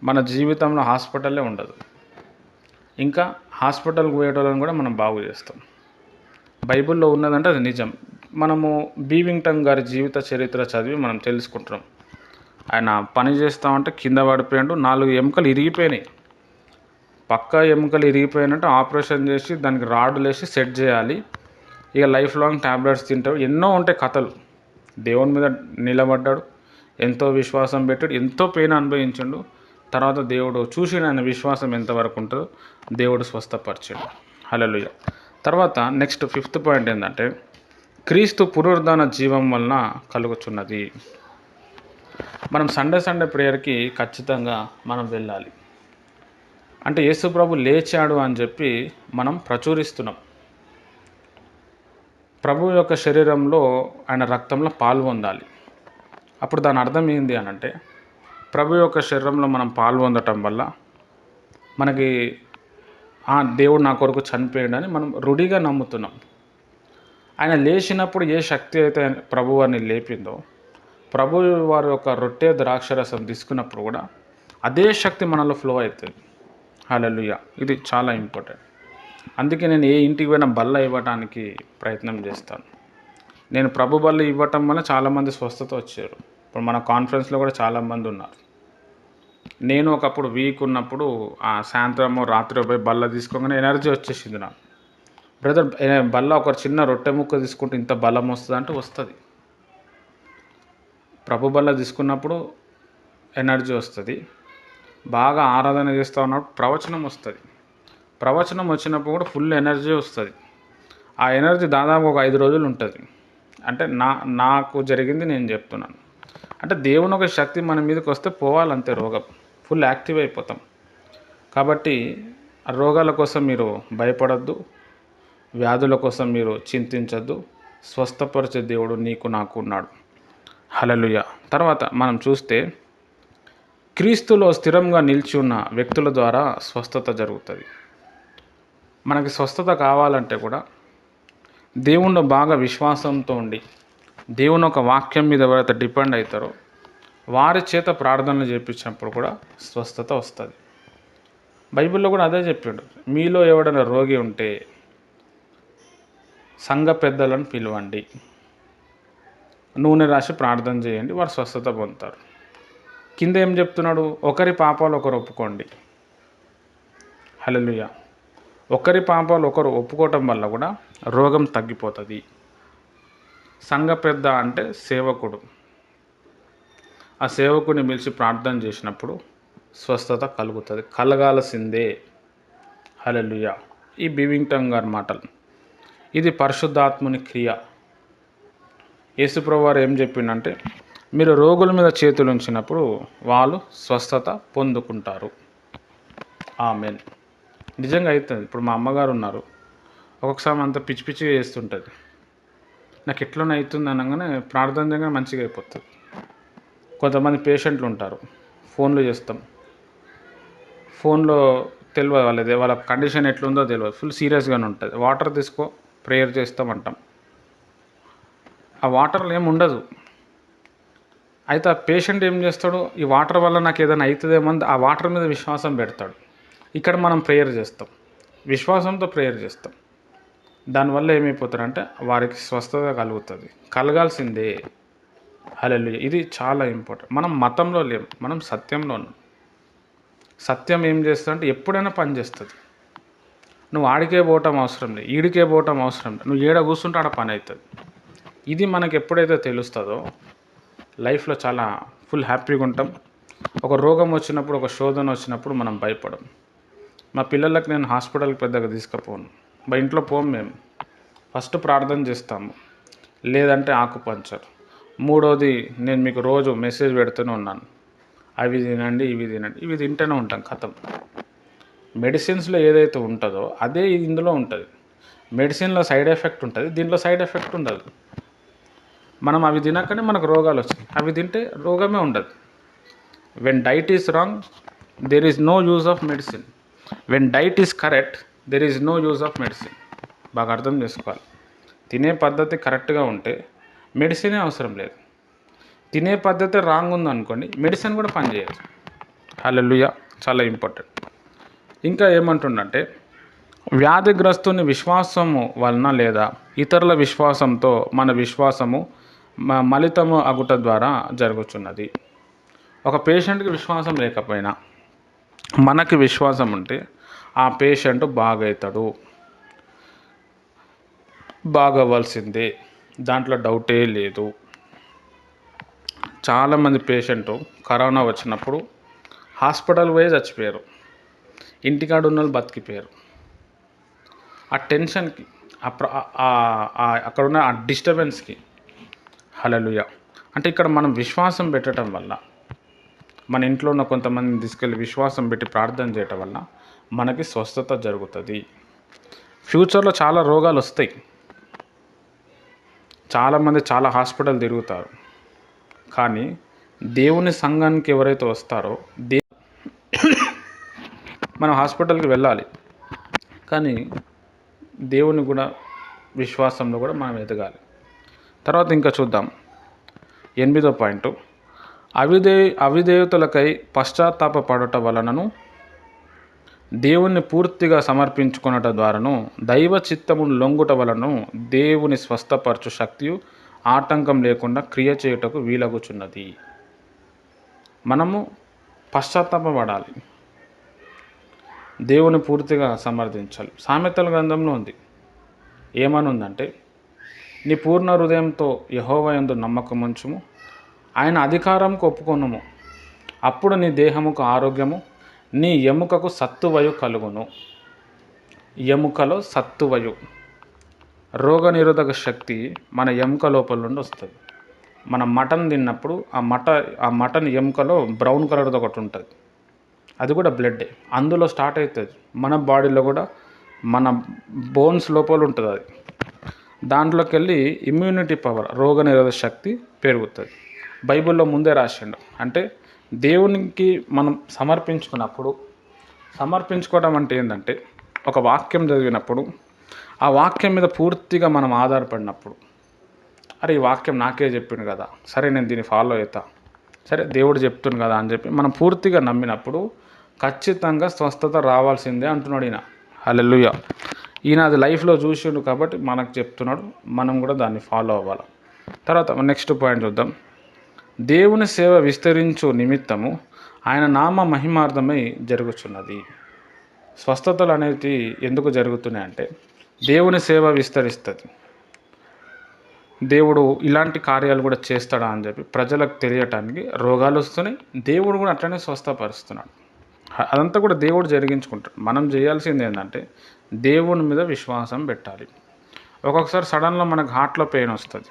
మన జీవితంలో హాస్పిటల్లే ఉండదు. ఇంకా హాస్పిటల్కి పోయేటోళ్ళని కూడా మనం బాగు చేస్తాం. బైబిల్లో ఉన్నదంటే అది నిజం. మనము బీవింగ్ టంగ్ గారి జీవిత చరిత్ర చదివి మనం తెలుసుకుంటున్నాం. ఆయన పని చేస్తామంటే కింద పడిపోయాడు, 4 ఎముకలు ఇరిగిపోయినాయి. పక్కా ఎముకలు ఇరిగిపోయినట్టు ఆపరేషన్ చేసి దానికి రాడ్లు వేసి సెట్ చేయాలి. ఇక లైఫ్ లాంగ్ ట్యాబ్లెట్స్ తింటాడు. ఎన్నో ఉంటాయి కథలు. దేవుని మీద నిలబడ్డాడు, ఎంతో విశ్వాసం పెట్టాడు, ఎంతో పెయిన్ అనుభవించాడు. తర్వాత దేవుడు చూసి ఆయన విశ్వాసం ఎంతవరకు ఉంటుందో దేవుడు స్వస్థపరిచాడు. హల్లెలూయా. తర్వాత నెక్స్ట్ 5th పాయింట్ ఏంటంటే, క్రీస్తు పునరుద్ధాన జీవం వలన కలుగుచున్నది. మనం సండే ప్రేయర్కి ఖచ్చితంగా మనం వెళ్ళాలి. అంటే యేసు ప్రభు లేచాడు అని చెప్పి మనం ప్రచురిస్తున్నాం. ప్రభు యొక్క శరీరంలో, ఆయన రక్తంలో పాల్గొందాలి. అప్పుడు దాని అర్థం ఏంది అని అంటే, ప్రభు యొక్క శరీరంలో మనం పాల్గొనడం వల్ల మనకి దేవుడు నా కొరకు చనిపోయాడని మనం రూఢిగా నమ్ముతున్నాం. ఆయన లేచినప్పుడు ఏ శక్తి అయితే ప్రభు వారిని లేపిందో, ప్రభు వారి యొక్క రొట్టె ద్రాక్షరసం తీసుకున్నప్పుడు కూడా అదే శక్తి మనలో ఫ్లో అవుతుంది. హల్లెలూయా. ఇది చాలా ఇంపార్టెంట్. అందుకే నేను ఏ ఇంటికి పోయినా బల్ల ఇవ్వడానికి ప్రయత్నం చేస్తాను. నేను ప్రభు బల్ల ఇవ్వటం వల్ల చాలామంది స్వస్థత వచ్చారు. ఇప్పుడు మన కాన్ఫరెన్స్లో కూడా చాలామంది ఉన్నారు. నేను ఒకప్పుడు వీక్ ఉన్నప్పుడు సాయంత్రమో రాత్రి పోయి బల్ల తీసుకోగానే ఎనర్జీ వచ్చేసింది నాకు. బ్రదర్, బల్ల ఒక చిన్న రొట్టె ముక్క తీసుకుంటే ఇంత బలం వస్తుంది అంటే వస్తుంది. ప్రభు బల్ల తీసుకున్నప్పుడు ఎనర్జీ వస్తుంది. బాగా ఆరాధన చేస్తూ ఉన్నప్పుడు ప్రవచనం వస్తుంది. ప్రవచనం వచ్చినప్పుడు కూడా ఫుల్ ఎనర్జీ వస్తుంది. ఆ ఎనర్జీ దాదాపు ఒక 5 రోజులు ఉంటుంది. అంటే నాకు జరిగింది నేను చెప్తున్నాను. అంటే దేవుని ఒక శక్తి మన మీదకి వస్తే పోవాలంతే, రోగం ఫుల్ యాక్టివ్ అయిపోతాం. కాబట్టి ఆ రోగాల కోసం మీరు భయపడద్దు, వ్యాధుల కోసం మీరు చింతించద్దు, స్వస్థపరిచే దేవుడు నీకు నాకు ఉన్నాడు. హల్లెలూయా. తర్వాత మనం చూస్తే క్రీస్తులో స్థిరంగా నిలిచి ఉన్న వ్యక్తుల ద్వారా స్వస్థత జరుగుతుంది. మనకి స్వస్థత కావాలంటే కూడా దేవుణ్ణి బాగా విశ్వాసంతో ఉండి దేవుని ఒక వాక్యం మీద ఎవరైతే డిపెండ్ అవుతారో వారి చేత ప్రార్థనలు చేయించినప్పుడు కూడా స్వస్థత వస్తుంది. బైబిల్లో కూడా అదే చెప్పిండు, మీలో ఎవడైనా రోగి ఉంటే సంఘ పెద్దలను పిలవండి, నూనె రాసి ప్రార్థన చేయండి, వారు స్వస్థత పొందుతారు. కింద ఏం చెప్తున్నాడు, ఒకరి పాపాలు ఒకరు ఒప్పుకోండి. హల్లెలూయా. ఒకరి పాపాలు ఒకరు ఒప్పుకోవటం వల్ల కూడా రోగం తగ్గిపోతుంది. సంఘ పెద్ద అంటే సేవకుడు, ఆ సేవకుని పిలిచి ప్రార్థన చేసినప్పుడు స్వస్థత కలుగుతుంది, కలగాల్సిందే. హల్లెలూయా. ఈ బివింగ్టన్ గారి మాటలు, ఇది పరిశుద్ధాత్ముని క్రియ. యేసుప్రభువు వారు ఏం చెప్పిండంటే, మీరు రోగుల మీద చేతులు ఉంచినప్పుడు వాళ్ళు స్వస్థత పొందుకుంటారు. ఆమేన్. నిజంగా అవుతుంది. ఇప్పుడు మా అమ్మగారు ఉన్నారు, ఒక్కొక్కసారి అంత పిచ్చి పిచ్చిగా చేస్తుంటుంది. నాకు ఎట్లనే అవుతుంది అనగానే ప్రార్థన చేయగానే మంచిగా అయిపోతుంది. కొంతమంది పేషెంట్లు ఉంటారు, ఫోన్లు చేస్తాం, ఫోన్లో తెలియదు వాళ్ళ కండిషన్ ఎట్లుందో తెలియదు, ఫుల్ సీరియస్గానే ఉంటుంది. వాటర్ తీసుకో, ప్రేయర్ చేస్తామంటాం, ఆ వాటర్లో ఏమి ఉండదు. అయితే ఆ పేషెంట్ ఏం చేస్తాడు, ఈ వాటర్ వల్ల నాకు ఏదైనా అవుతుందేమో అని ఆ వాటర్ మీద విశ్వాసం పెడతాడు. ఇక్కడ మనం ప్రేయర్ చేస్తాం, విశ్వాసంతో ప్రేయర్ చేస్తాం, దానివల్ల ఏమైపోతారంటే వారికి స్వస్థత కలుగుతుంది, కలగాల్సిందే. హల్లెలూయా. ఇది చాలా ఇంపార్టెంట్. మనం మతంలో లేము, మనం సత్యంలో ఉన్నాం. సత్యం ఏం చేస్తుందంటే ఎప్పుడైనా పని చేస్తుంది. నువ్వు ఆడికే పోవటం అవసరం లేదు, ఈడికే పోవటం అవసరం లేదు, నువ్వు ఏడ కూర్చుంటే ఆడ పని అవుతుంది. ఇది మనకు ఎప్పుడైతే తెలుస్తుందో లైఫ్లో చాలా ఫుల్ హ్యాపీగా ఉంటాం. ఒక రోగం వచ్చినప్పుడు, ఒక శోధన వచ్చినప్పుడు మనం భయపడం. మా పిల్లలకు నేను హాస్పిటల్కి పెద్దగా తీసుకుపోను, మా ఇంట్లో పోము. మేము ఫస్ట్ ప్రార్థన చేస్తాము, లేదంటే ఆకుపంచర్. మూడోది, నేను మీకు రోజు మెసేజ్ పెడుతూనే ఉన్నాను, అవి తినండి ఇవి తినండి, ఇవి తింటూనే ఉంటాం. కథం. మెడిసిన్స్లో ఏదైతే ఉంటుందో అదే ఇందులో ఉంటుంది. మెడిసిన్లో సైడ్ ఎఫెక్ట్ ఉంటుంది, దీంట్లో సైడ్ ఎఫెక్ట్ ఉండదు. మనం అవి తినకనే మనకు రోగాలు వచ్చాయి, అవి తింటే రోగమే ఉండదు. When diet is wrong there is no use of medicine, when diet is correct there is no use of medicine. బాగా అర్థం చేసుకోవాలి. తినే పద్ధతి కరెక్ట్గా ఉంటే మెడిసినే అవసరం లేదు. తినే పద్ధతి రాంగ్ ఉందనుకోండి, మెడిసిన్ కూడా పనిచేయదు. హల్లెలూయా. చాలా ఇంపార్టెంట్. ఇంకా ఏమంటుండంటే, వ్యాధిగ్రస్తుని విశ్వాసము వలన లేదా ఇతరుల విశ్వాసంతో మన విశ్వాసము మలితము అగుట ద్వారా జరుగుతున్నది. ఒక పేషెంట్కి విశ్వాసం లేకపోయినా మనకి విశ్వాసం ఉంటే ఆ పేషెంట్ బాగవుతాడు, బాగవ్వాల్సిందే, దాంట్లో డౌటే లేదు. చాలామంది పేషెంట్ కరోనా వచ్చినప్పుడు హాస్పిటల్ పోయి చచ్చిపోయారు, ఇంటికాడ ఉన్న వాళ్ళు బతికిపోయారు. ఆ టెన్షన్కి, అక్కడున్న ఆ డిస్టర్బెన్స్కి. హల్లెలూయా. అంటే ఇక్కడ మనం విశ్వాసం పెట్టడం వల్ల, మన ఇంట్లో ఉన్న కొంతమందిని తీసుకెళ్ళి విశ్వాసం పెట్టి ప్రార్థన చేయటం వల్ల మనకి స్వస్థత జరుగుతుంది. ఫ్యూచర్లో చాలా రోగాలు వస్తాయి, చాలామంది చాలా హాస్పిటల్ తిరుగుతారు, కానీ దేవుని సంఘానికి ఎవరైతే వస్తారో మనం హాస్పిటల్కి వెళ్ళాలి, కానీ దేవుని కూడా విశ్వాసంలో కూడా మనం ఎదగాలి. తర్వాత ఇంకా చూద్దాం 8వ పాయింట్, అవిధేయతలకై పశ్చాత్తాపపడట వలనను దేవుణ్ణి పూర్తిగా సమర్పించుకున్నట ద్వారాను దైవ చిత్తమును లొంగుట వలన దేవుని స్వస్థపరచు శక్తియు ఆటంకం లేకుండా క్రియ చేయుటకు వీలగుచున్నది. మనము పశ్చాత్తాపపడాలి, దేవుని పూర్తిగా సమర్థించాలి. సామెతల గ్రంథంలో ఉంది, ఏమని ఉందంటే, నీ పూర్ణ హృదయంతో యెహోవా యందు నమ్మకముంచుము, ఆయన అధికారంకు ఒప్పుకొనుము, అప్పుడు నీ దేహముకు ఆరోగ్యము, నీ ఎముకకు సత్తువయు కలుగును. ఎముకలో సత్తువయు, రోగనిరోధక శక్తి మన ఎముక లోపల నుండి వస్తుంది. మనం మటన్ తిన్నప్పుడు ఆ మటన్ ఎముకలో బ్రౌన్ కలర్ది ఒకటి ఉంటుంది, అది కూడా బ్లడ్డే, అందులో స్టార్ట్ అవుతుంది. మన బాడీలో కూడా మన బోన్స్ లోపల ఉంటుంది అది. దాంట్లోకి వెళ్ళి ఇమ్యూనిటీ పవర్, రోగనిరోధక శక్తి పెరుగుతుంది. బైబిల్లో ముందే రాసిండు. అంటే దేవునికి మనం సమర్పించుకోవడం అంటే ఏంటంటే, ఒక వాక్యం చదివినప్పుడు ఆ వాక్యం మీద పూర్తిగా మనం ఆధారపడినప్పుడు, అరే ఈ వాక్యం నాకే చెప్పిండు కదా, సరే నేను దీన్ని ఫాలో అవుతా, సరే దేవుడు చెప్తుంది కదా అని చెప్పి మనం పూర్తిగా నమ్మినప్పుడు ఖచ్చితంగా స్వస్థత రావాల్సిందే అంటున్నాడు ఈయన. హల్లెలూయా. ఈయన అది లైఫ్లో చూసిండు కాబట్టి మనకు చెప్తున్నాడు, మనం కూడా దాన్ని ఫాలో అవ్వాలి. తర్వాత నెక్స్ట్ పాయింట్ చూద్దాం. దేవుని సేవ విస్తరించు నిమిత్తము ఆయన నామ మహిమార్థమై జరుగుతున్నది. స్వస్థతలు అనేది ఎందుకు జరుగుతున్నాయంటే దేవుని సేవ విస్తరిస్తుంది. దేవుడు ఇలాంటి కార్యాలు కూడా చేస్తాడా అని చెప్పి ప్రజలకు తెలియటానికి రోగాలు వస్తున్నాయి. దేవుడు కూడా అట్లనే స్వస్థపరుస్తున్నాడు. అదంతా కూడా దేవుడు జరిగించుకుంటాడు. మనం చేయాల్సింది ఏంటంటే దేవుని మీద విశ్వాసం పెట్టాలి. ఒక్కొక్కసారి సడన్గా మనకు హార్ట్లో పెయిన్ వస్తుంది,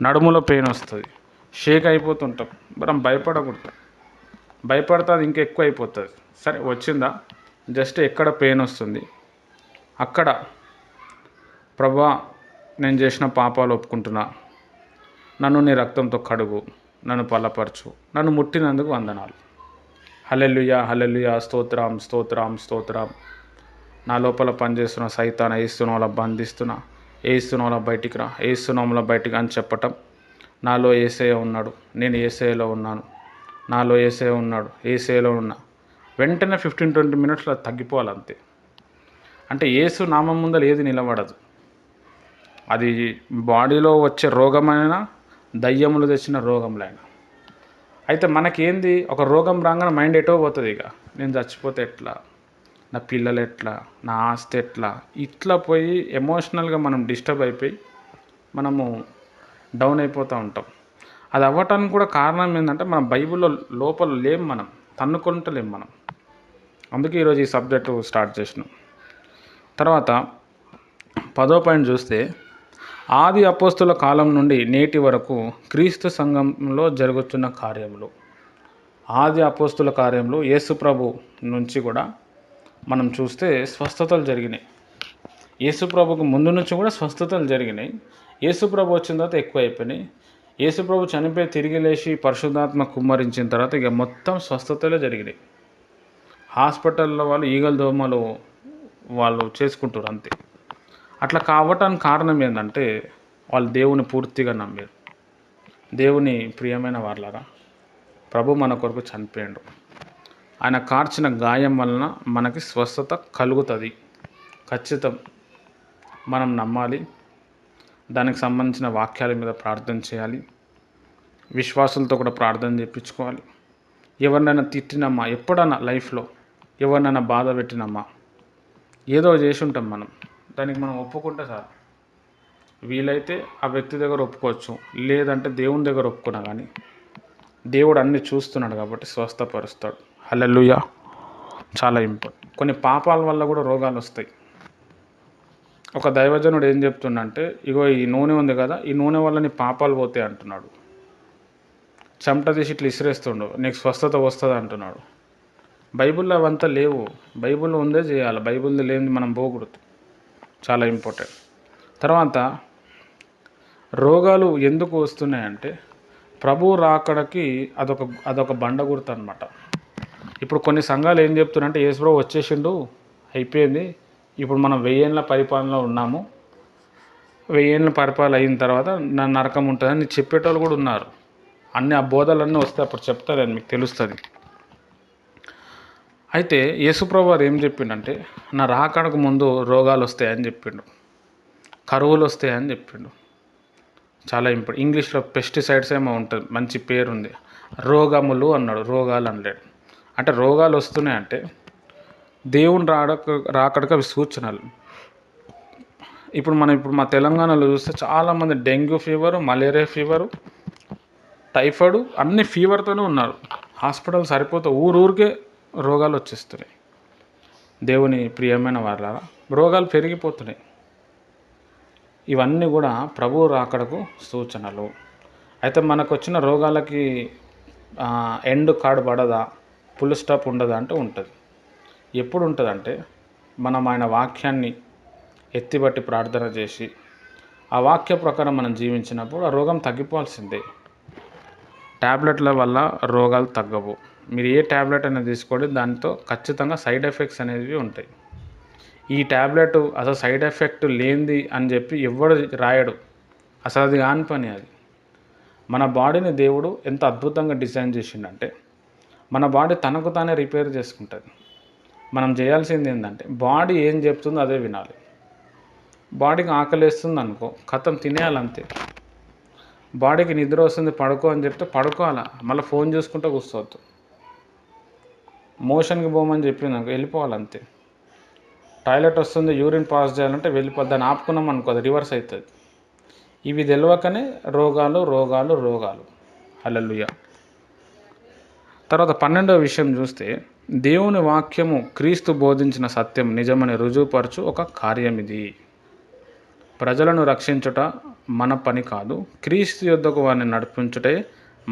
నడుములో పెయిన్ వస్తుంది, షేక్ అయిపోతుంటాం. మనం భయపడకూడదు. భయపడితే అది ఇంకా ఎక్కువ అయిపోతుంది. సరే వచ్చిందా, జస్ట్ ఎక్కడ పెయిన్ వస్తుంది అక్కడ ప్రభువా నేను చేసిన పాపాలు ఒప్పుకుంటున్నా, నన్ను నీ రక్తంతో కడుగు, నన్ను బలపరచు, నన్ను ముట్టినందుకు వందనాలు, హల్లెలూయా హల్లెలూయా, స్తోత్రం స్తోత్రం స్తోత్రం, నా లోపల పనిచేస్తున్న సైతాన్ ఏస్తున్న బంధిస్తున్నా, ఏస్తున్న బయటికి రా, ఏస్తున్న బయటికి అని చెప్పటం. నాలో యేసయ్య ఉన్నాడు, నేను యేసయ్యలో ఉన్నాను, నాలో యేసయ్య ఉన్నాడు, యేసయ్యలో ఉన్నా. వెంటనే 15-20 మినిట్స్లో తగ్గిపోవాలి అంతే. అంటే యేసు నామం ముందర ఏది నిలబడదు. అది బాడీలో వచ్చే రోగమైనా, దయ్యములు తెచ్చిన రోగములైనా. అయితే మనకేంది, ఒక రోగం రాగానే మైండ్ ఎటో పోతుంది. ఇక నేను చచ్చిపోతే ఎట్లా, నా పిల్లలు ఎట్లా, నా ఆస్తి ఎట్లా, ఇట్లా పోయి ఎమోషనల్గా మనం డిస్టర్బ్ అయిపోయి మనము డౌన్ అయిపోతూ ఉంటాం. అది అవ్వటానికి కూడా కారణం ఏంటంటే మనం బైబిల్లో లోపల లేం, మనం తన్నుకుంటలేం మనం. అందుకే ఈరోజు ఈ సబ్జెక్టు స్టార్ట్ చేసినాం. తర్వాత 10వ పాయింట్ చూస్తే, ఆది అపోస్తుల కాలం నుండి నేటి వరకు క్రీస్తు సంఘంలో జరుగుతున్న కార్యములు. ఆది అపోస్తుల కార్యంలో యేసు ప్రభు నుంచి కూడా మనం చూస్తే స్వస్థతలు జరిగినాయి. యేసు ప్రభుకు ముందు నుంచి కూడా స్వస్థతలు జరిగినాయి. యేసు ప్రభు వచ్చిన తర్వాత ఎక్కువ అయిపోయినాయి. యేసు ప్రభు చనిపోయి తిరిగి లేచి పరిశుద్ధాత్మ కుమ్మరించిన తర్వాత ఇక మొత్తం స్వస్థతలే జరిగినాయి. హాస్పిటల్లో వాళ్ళు ఈగల దోమలు వాళ్ళు చేసుకుంటారు అంతే. అట్లా కావటానికి కారణం ఏంటంటే వాళ్ళు దేవుని పూర్తిగా నమ్మారు. దేవుని ప్రియమైన వాళ్ళరా, ప్రభు మన కొరకు చనిపోయాడు. ఆయన కార్చిన గాయం వలన మనకి స్వస్థత కలుగుతుంది. ఖచ్చితం. మనం నమ్మాలి. దానికి సంబంధించిన వాక్యాల మీద ప్రార్థన చేయాలి. విశ్వాసులతో కూడా ప్రార్థన చేయించుకోవాలి. ఎవరినైనా తిట్టినమ్మా, ఎప్పుడన్నా లైఫ్లో ఎవరినైనా బాధ పెట్టినమ్మా, ఏదో చేసి ఉంటాం మనం, దానికి మనం ఒప్పుకుంటే సార్, వీలైతే ఆ వ్యక్తి దగ్గర ఒప్పుకోవచ్చు, లేదంటే దేవుని దగ్గర ఒప్పుకున్నా కానీ దేవుడు అన్నీ చూస్తున్నాడు కాబట్టి స్వస్థపరుస్తాడు. హల్లెలూయా. చాలా ఇంపార్టెంట్. కొన్ని పాపాల వల్ల కూడా రోగాలు వస్తాయి. ఒక దైవజనుడు ఏం చెప్తుండంటే, ఇగో ఈ నూనె ఉంది కదా, ఈ నూనె వల్ల నీ పాపాలు పోతాయి అంటున్నాడు. చెమట తీసి ఇట్లా ఇసిరేస్తుండు, నీకు స్వస్థత వస్తుంది అంటున్నాడు. బైబిల్లో అవంతా లేవు. బైబిల్లో ఉందే చేయాలి, బైబిల్లో లేనిది మనం పోకూడదు. చాలా ఇంపార్టెంట్. తర్వాత రోగాలు ఎందుకు వస్తున్నాయంటే ప్రభు రాకడకి అదొక బండ గుర్తు అనమాట. ఇప్పుడు కొన్ని సంఘాలు ఏం చెప్తున్నారంటే, యేసుప్రభు వచ్చేసిండు, అయిపోయింది, ఇప్పుడు మనం 1000 ఏళ్ళ పరిపాలనలో ఉన్నాము, 1000 ఏళ్ళ పరిపాలన అయిన తర్వాత నా నరకం ఉంటుందని చెప్పేటోళ్ళు కూడా ఉన్నారు. అన్ని ఆ బోధలన్నీ వస్తే అప్పుడు చెప్తారని మీకు తెలుస్తుంది. అయితే యేసుప్రభు వారు ఏం చెప్పిండంటే, నా రాకడకు ముందు రోగాలు వస్తాయని చెప్పిండు, కరువులు వస్తాయని చెప్పిండు. చాలా ఇంపార్టెంట్. ఇంగ్లీష్లో పెస్టిసైడ్స్ ఏమో ఉంటుంది, మంచి పేరుంది. రోగములు అన్నాడు, రోగాలు అనలేడు. అంటే రోగాలు వస్తున్నాయంటే దేవుని రాకడకు అవి సూచనలు. ఇప్పుడు మా తెలంగాణలో చూస్తే చాలామంది dengue fever, malaria fever, typhoid అన్ని ఫీవర్తోనే ఉన్నారు. హాస్పిటల్ సరిపోతే ఊరికే రోగాలు వచ్చేస్తున్నాయి. దేవుని ప్రియమైన వాళ్ళ రోగాలు పెరిగిపోతున్నాయి. ఇవన్నీ కూడా ప్రభువు రాకడకు సూచనలు. అయితే మనకు వచ్చిన రోగాలకి ఎండ్ కార్డ్ పడదా, ఫుల్ స్టాప్ ఉండదా అంటే ఉంటుంది. ఎప్పుడు ఉంటుందంటే మనం ఆయన వాక్యాన్ని ఎత్తిబట్టి ప్రార్థన చేసి ఆ వాక్య ప్రకారం మనం జీవించినప్పుడు ఆ రోగం తగ్గిపోవాల్సిందే. ట్యాబ్లెట్ల వల్ల రోగాలు తగ్గవు. మీరు ఏ ట్యాబ్లెట్ అయినా తీసుకోండి, దాంతో ఖచ్చితంగా సైడ్ ఎఫెక్ట్స్ అనేవి ఉంటాయి. ఈ ట్యాబ్లెట్ అసలు సైడ్ ఎఫెక్ట్ లేనిది అని చెప్పి ఎవ్వడు రాయడు. అసలు అది కాని పని అది. మన బాడీని దేవుడు ఎంత అద్భుతంగా డిజైన్ చేసిండంటే మన బాడీ తనకు తానే రిపేర్ చేసుకుంటుంది. మనం చేయాల్సింది ఏంటంటే బాడీ ఏం చెప్తుందో అదే వినాలి. బాడీకి ఆకలేస్తుంది అనుకో, ఖతం తినేయాలంతే. బాడీకి నిద్ర వస్తుంది పడుకో అని చెప్తే పడుకోవాలా, మళ్ళీ ఫోన్ చూసుకుంటూ కూర్చోవద్దు. మోషన్కి పోమని చెప్పింది అనుకో వెళ్ళిపోవాలంతే. టాయిలెట్ వస్తుంది యూరిన్ పాస్ చేయాలంటే వెళ్ళిపోద్ది. దాన్ని ఆపుకున్నాం అనుకో అది రివర్స్ అవుతుంది. ఇవి తెలియకనే రోగాలు రోగాలు రోగాలు. హల్లెలూయా. తర్వాత 12వ విషయం చూస్తే దేవుని వాక్యము క్రీస్తు బోధించిన సత్యం నిజమని రుజువుపరచు ఒక కార్యం ఇది. ప్రజలను రక్షించుట మన పని కాదు, క్రీస్తు యొద్దకు వారిని నడిపించుటే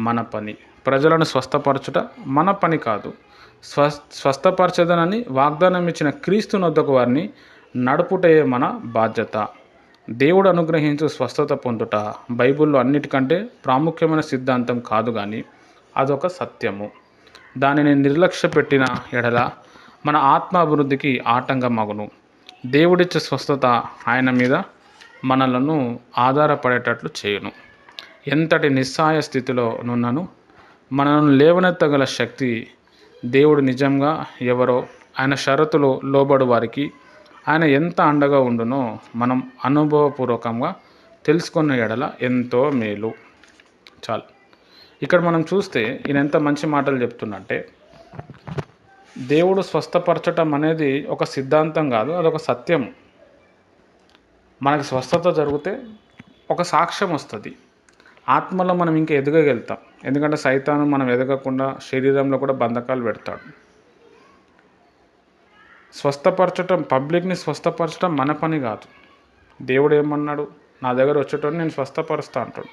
మన పని. ప్రజలను స్వస్థపరచుట మన పని కాదు, స్వస్థపరచదనని వాగ్దానం ఇచ్చిన క్రీస్తు యొద్దకు వారిని నడుపుటే మన బాధ్యత. దేవుడు అనుగ్రహించు స్వస్థత పొందుట బైబిల్లో అన్నిటికంటే ప్రాముఖ్యమైన సిద్ధాంతం కాదు, కానీ అదొక సత్యము. దానిని నిర్లక్ష్య పెట్టిన ఎడల మన ఆత్మాభివృద్ధికి ఆటంకమగును. దేవుడిచ్చే స్వస్థత ఆయన మీద మనలను ఆధారపడేటట్లు చేయును. ఎంతటి నిస్సహాయ స్థితిలో నున్నను మనను లేవనెత్తగల శక్తి దేవుడు నిజంగా ఎవరో, ఆయన షరతులు లోబడు వారికి ఆయన ఎంత అండగా ఉండునో మనం అనుభవపూర్వకంగా తెలుసుకున్న ఎడల ఎంతో మేలు. చాలు. ఇక్కడ మనం చూస్తే ఈయన ఎంత మంచి మాటలు చెప్తున్నంటే దేవుడు స్వస్థపరచటం అనేది ఒక సిద్ధాంతం కాదు, అదొక సత్యం. మనకి స్వస్థత జరిగితే ఒక సాక్ష్యం వస్తుంది. ఆత్మలో మనం ఇంకా ఎదగగలుగుతాం. ఎందుకంటే సైతాను మనం ఎదగకుండా శరీరంలో కూడా బంధకాలు పెడతాడు. స్వస్థపరచటం, పబ్లిక్ని స్వస్థపరచడం మన పని కాదు. దేవుడు ఏమన్నాడు, నా దగ్గర వచ్చేటోని నేను స్వస్థపరుస్తా అంటాడు.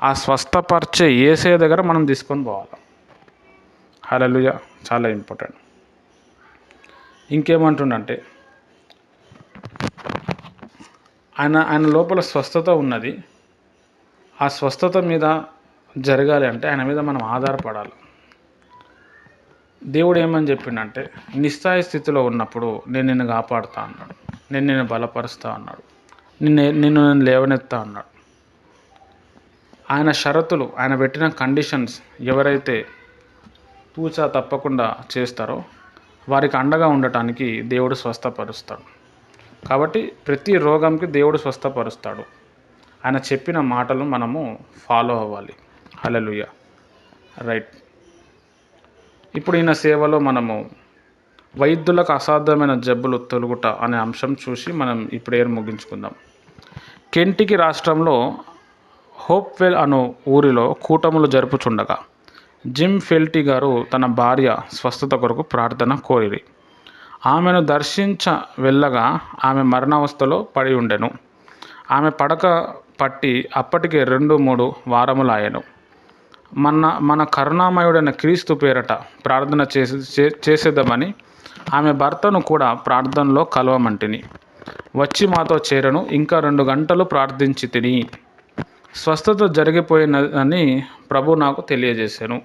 ఆ స్వస్థపరిచే యేసయ్య దగ్గర మనం తీసుకొని పోవాలి. హల్లెలూయా. చాలా ఇంపార్టెంట్. ఇంకేమంటుండంటే ఆయన లోపల స్వస్థత ఉన్నది. ఆ స్వస్థత మీద జరగాలి అంటే ఆయన మీద మనం ఆధారపడాలి. దేవుడు ఏమని చెప్పిండంటే నిస్సాయ స్థితిలో ఉన్నప్పుడు నేను నిన్ను కాపాడుతా అన్నాడు, నేను నిన్ను బలపరుస్తా అన్నాడు, నిన్ను లేవనెత్తా అన్నాడు. ఆయన షరతులు, ఆయన పెట్టిన కండిషన్స్ ఎవరైతే తూచా తప్పకుండా చేస్తారో వారికి అండగా ఉండటానికి దేవుడు స్వస్థపరుస్తాడు. కాబట్టి ప్రతి రోగంకి దేవుడు స్వస్థపరుస్తాడు. ఆయన చెప్పిన మాటలు మనము ఫాలో అవ్వాలి. హల్లెలూయా. రైట్. ఇప్పుడు ఈయన సేవలో మనము వైద్యులకు అసాధ్యమైన జబ్బులు తొలుగుట అనే అంశం చూసి మనం ఈ ప్రేయర్ ముగించుకుందాం. కెంటికి రాష్ట్రంలో హోప్వెల్ అను ఊరిలో కూటములు జరుపుచుండగా జిమ్ ఫెల్టీ గారు తన భార్య స్వస్థత కొరకు ప్రార్థన కోరిరి. ఆమెను దర్శించ వెళ్ళగా ఆమె మరణావస్థలో పడి ఉండెను. ఆమె పడక పట్టి అప్పటికే 2-3 వారములాయెను. మన కరుణామయుడైన క్రీస్తు పేరట ప్రార్థన చేసేద్దామని ఆమె భర్తను కూడా ప్రార్థనలో కలవమంటిని. వచ్చి మాతో చేరను, ఇంకా 2 గంటలు ప్రార్థించి తిని స్వస్థత జరిగిపోయినదని ప్రభు నాకు తెలియజేశాను.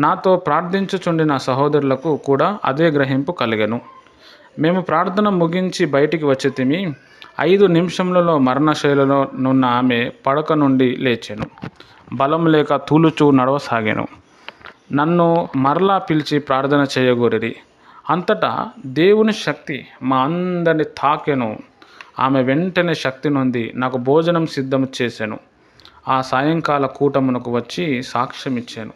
నాతో ప్రార్థించుచుండిన సహోదరులకు కూడా అదే గ్రహింపు కలిగెను. మేము ప్రార్థన ముగించి బయటికి వచ్చితిమి. 5 నిమిషములలో మరణశైలిలో నున్న ఆమె పడక నుండి లేచెను. బలం లేక తూలుచూ నడవసాగాను. నన్ను మరలా పిలిచి ప్రార్థన చేయగోరిరి. అంతటా దేవుని శక్తి మా అందరిని తాకెను. ఆమె వెంటనే శక్తి నొంది నాకు భోజనం సిద్ధం చేశాను. ఆ సాయంకాల కూటమునకు వచ్చి సాక్ష్యం ఇచ్చాను.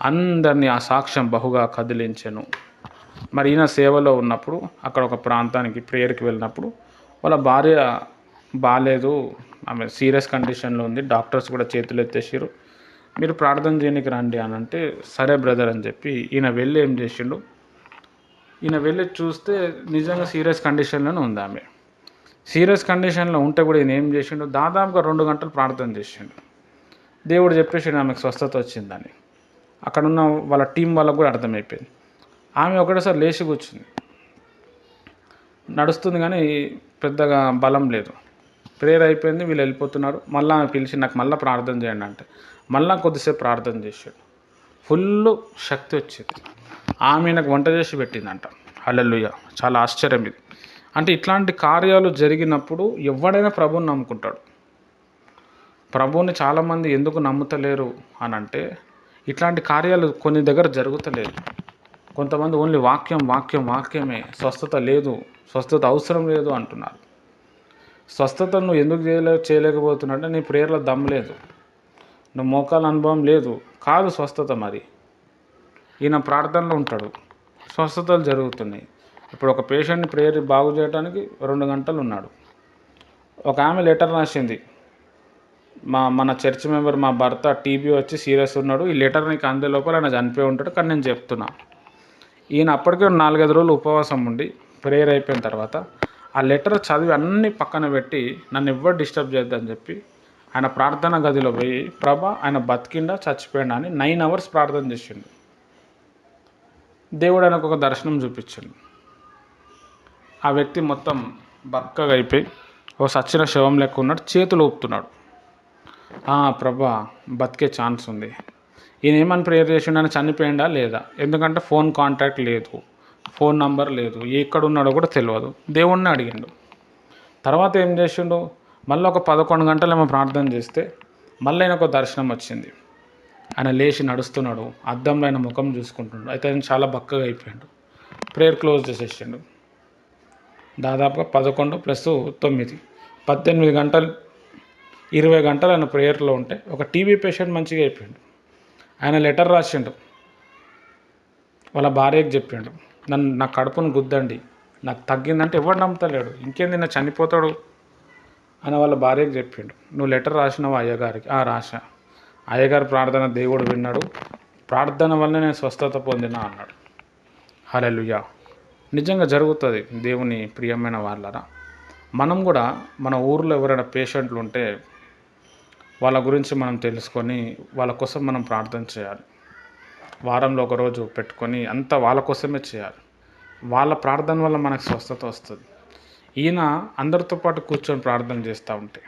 అందరినీ ఆ సాక్ష్యం బహుగా కదిలించాను. మరి ఈయన సేవలో ఉన్నప్పుడు అక్కడ ఒక ప్రాంతానికి ప్రేయర్కి వెళ్ళినప్పుడు వాళ్ళ భార్య బాగాలేదు, ఆమె సీరియస్ కండిషన్లో ఉంది. డాక్టర్స్ కూడా చేతులు ఎత్తేసారు. మీరు ప్రార్థన చేయడానికి రండి అని అంటే సరే బ్రదర్ అని చెప్పి ఈయన వెళ్ళి ఏం చేసిండు, ఈయన వెళ్ళి చూస్తే నిజంగా సీరియస్ కండిషన్లోనే ఉంది ఆమె. సీరియస్ కండిషన్లో ఉంటే కూడా ఈయన ఏం చేసిండు, దాదాపుగా 2 గంటలు ప్రార్థన చేసిండు. దేవుడు చెప్పేసిండు ఆమెకు స్వస్థత వచ్చిందని. అక్కడ ఉన్న వాళ్ళ టీం వాళ్ళకు కూడా అర్థమైపోయింది. ఆమె ఒకటేసారి లేచి కూర్చుంది. నడుస్తుంది కానీ పెద్దగా బలం లేదు. ప్రేయర్ అయిపోయింది, వీళ్ళు వెళ్ళిపోతున్నారు. మళ్ళీ ఆమె పిలిచి నాకు మళ్ళీ ప్రార్థన చేయండి అంటే మళ్ళీ కొద్దిసేపు ప్రార్థన చేశాడు. ఫుల్లు శక్తి వచ్చింది. ఆమె నాకు వంట చేసి పెట్టిందంట. హల్లెలూయా. చాలా ఆశ్చర్యం ఇది. అంటే ఇట్లాంటి కార్యాలు జరిగినప్పుడు ఎవడైనా ప్రభువుని నమ్ముకుంటాడు. ప్రభువుని చాలామంది ఎందుకు నమ్ముతలేరు అని అంటే ఇట్లాంటి కార్యాలు కొన్ని దగ్గర జరుగుతలేదు. కొంతమంది ఓన్లీ వాక్యమే, స్వస్థత లేదు, స్వస్థత అవసరం లేదు అంటున్నారు. స్వస్థత నువ్వు ఎందుకు చేయలేకపోతున్నావు? నీ ప్రేయర్లో దమ్ లేదు, నువ్వు మోకాల అనుభవం లేదు కాదు స్వస్థత. మరి ఈయన ప్రార్థనలో ఉంటాడు, స్వస్థతలు జరుగుతున్నాయి. ఇప్పుడు ఒక పేషెంట్ని ప్రేయర్ బాగు చేయడానికి 2 గంటలు ఉన్నాడు. ఒక ఆమె లెటర్ రాసింది, మన చర్చ్ మెంబర్ మా భర్త టీబీ వచ్చి సీరియస్ ఉన్నాడు, ఈ లెటర్ నీకు అందే లోపల ఆయన చనిపోయి ఉంటాడు, కానీ నేను చెప్తున్నా. ఈయన అప్పటికే 4-5 రోజులు ఉపవాసం ఉండి ప్రేయర్ అయిపోయిన తర్వాత ఆ లెటర్ చదివి అన్నీ పక్కన పెట్టి నన్ను ఎవ్వరు డిస్టర్బ్ చేయొద్దని చెప్పి ఆయన ప్రార్థన గదిలో పోయి ప్రభా ఆయన బతికిండా చచ్చిపోయిండా అని 9 hours ప్రార్థన చేసిండు. దేవుడు ఆయనకు ఒక దర్శనం చూపించిండు. ఆ వ్యక్తి మొత్తం బక్కగా అయిపోయి ఓ సచ్చిన శవం లెక్క ఉన్నాడు, చేతులు ఊపుతున్నాడు. ప్రభా బతికే ఛాన్స్ ఉంది. ఈయన ఏమని ప్రేయర్ చేసిండు? అని చనిపోయిండా లేదా? ఎందుకంటే ఫోన్ కాంటాక్ట్ లేదు, ఫోన్ నంబర్ లేదు, ఎక్కడున్నాడో కూడా తెలియదు. దేవుణ్ణి అడిగిండు. తర్వాత ఏం చేసిండు? మళ్ళీ ఒక 11 గంటలేమో ప్రార్థన చేస్తే మళ్ళీ ఆయనకు దర్శనం వచ్చింది. ఆయన లేచి నడుస్తున్నాడు, అద్దంలో ఆయన ముఖం చూసుకుంటున్నాడు. అయితే ఆయన చాలా బక్కగా అయిపోయాడు. ప్రేయర్ క్లోజ్ చేసేసిండు. దాదాపుగా 11 + 9 18 గంటలు, 20 గంటలు ఆయన ప్రేయర్లో ఉంటే ఒక టీబీ పేషెంట్ మంచిగా అయిపోయాడు. ఆయన లెటర్ రాసిండు, వాళ్ళ భార్యకి చెప్పిండు, నా కడుపును గుద్దండి, నాకు తగ్గిందంటే ఎవరు నమ్ముతలేడు, ఇంకేంది నా చనిపోతాడు అని వాళ్ళ భార్యకి చెప్పిండు. నువ్వు లెటర్ రాసినావు అయ్యగారికి? రాశా. అయ్యగారి ప్రార్థన దేవుడు విన్నాడు, ప్రార్థన వల్ల నేను స్వస్థత పొందినా అన్నాడు. హల్లెలూయా. నిజంగా జరుగుతుంది దేవుని ప్రియమైన వాళ్ళరా. మనం కూడా మన ఊర్లో ఎవరైనా పేషెంట్లు ఉంటే వాళ్ళ గురించి మనం తెలుసుకొని వాళ్ళ కోసం మనం ప్రార్థన చేయాలి. వారంలో ఒకరోజు పెట్టుకొని అంతా వాళ్ళ కోసమే చేయాలి. వాళ్ళ ప్రార్థన వల్ల మనకు స్వస్థత వస్తుంది. ఈయన అందరితో పాటు కూర్చొని ప్రార్థన చేస్తూ ఉంటే,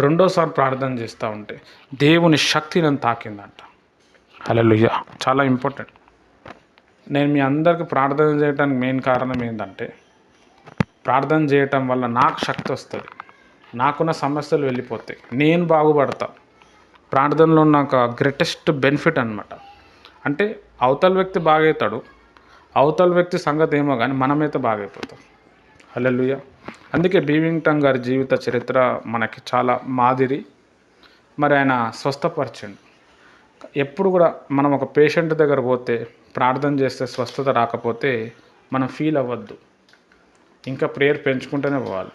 రెండోసారి ప్రార్థన చేస్తూ ఉంటే దేవుని శక్తి నన్ను తాకిందంట. హల్లెలూయా. చాలా ఇంపార్టెంట్. నేను మీ అందరికీ ప్రార్థన చేయడానికి మెయిన్ కారణం ఏంటంటే, ప్రార్థన చేయటం వల్ల నాకు శక్తి వస్తుంది, నాకున్న సమస్యలు వెళ్ళిపోతాయి, నేను బాగుపడతా. ప్రార్థనలో నాకు గ్రేటెస్ట్ బెనిఫిట్ అనమాట. అంటే అవతల వ్యక్తి బాగవుతాడు, అవతల వ్యక్తి సంగతి ఏమో కానీ మనమైతే బాగైపోతాం. హల్లెలూయా. అందుకే బీవింగ్టన్ గారి జీవిత చరిత్ర మనకి చాలా మాదిరి. మరి ఆయన స్వస్థపరచండి. ఎప్పుడు కూడా మనం ఒక పేషెంట్ దగ్గర పోతే ప్రార్థన చేస్తే స్వస్థత రాకపోతే మనం ఫీల్ అవ్వద్దు, ఇంకా ప్రేయర్ పెంచుకుంటూనే పోవాలి.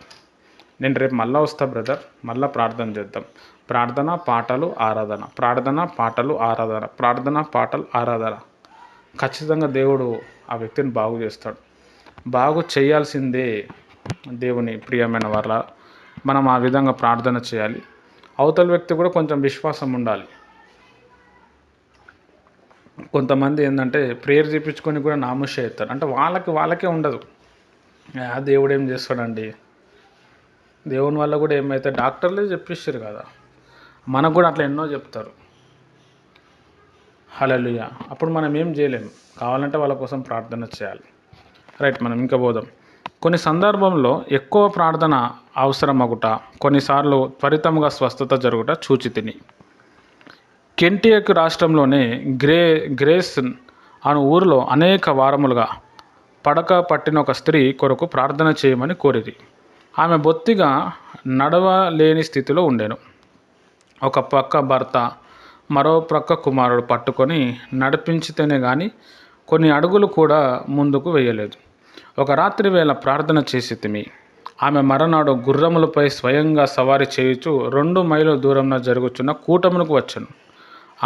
నేను రేపు మళ్ళీ వస్తా బ్రదర్, మళ్ళీ ప్రార్థన చేద్దాం. ప్రార్థన పాటలు ఆరాధన, ప్రార్థన పాటలు ఆరాధన, ప్రార్థన పాటలు ఆరాధన. ఖచ్చితంగా దేవుడు ఆ వ్యక్తిని బాగు చేస్తాడు. బాగు చేయాల్సిందే దేవుని ప్రియమైన వాళ్ళ. మనం ఆ విధంగా ప్రార్థన చేయాలి. అవతల వ్యక్తి కూడా కొంచెం విశ్వాసం ఉండాలి. కొంతమంది ఏంటంటే ప్రేయర్ చేయించుకొని కూడా నామోషి అవుతారు. అంటే వాళ్ళకే ఉండదు, దేవుడు ఏం చేస్తాడండి, దేవుని వల్ల కూడా ఏమైతే డాక్టర్లే చెప్పిస్తారు కదా, మనకు కూడా అట్లా ఎన్నో చెప్తారు. హల్లెలూయా. అప్పుడు మనం ఏం చేయలేము, కావాలంటే వాళ్ళ కోసం ప్రార్థన చేయాలి. రైట్, మనం ఇంకా పోదాం. కొన్ని సందర్భంలో ఎక్కువ ప్రార్థన అవసరమగుట, కొన్నిసార్లు త్వరితంగా స్వస్థత జరుగుట చూచితిని. కెంటియక్ రాష్ట్రంలోని గ్రేస్ అను ఊరిలో అనేక వారములుగా పడక పట్టిన ఒక స్త్రీ కొరకు ప్రార్థన చేయమని కోరిరి. ఆమె బొత్తిగా నడవలేని స్థితిలో ఉండెను. ఒక పక్క భర్త, మరో ప్రక్క కుమారుడు పట్టుకొని నడిపించితేనే కానీ కొన్ని అడుగులు కూడా ముందుకు వేయలేదు. ఒక రాత్రి వేళ ప్రార్థన చేసితిమి. ఆమె మరనాడు గుర్రములపై స్వయంగా సవారీ చేయుచు 2 మైళ్ళ దూరంలో జరుగుచున్న కూటమునకు వచ్చెను.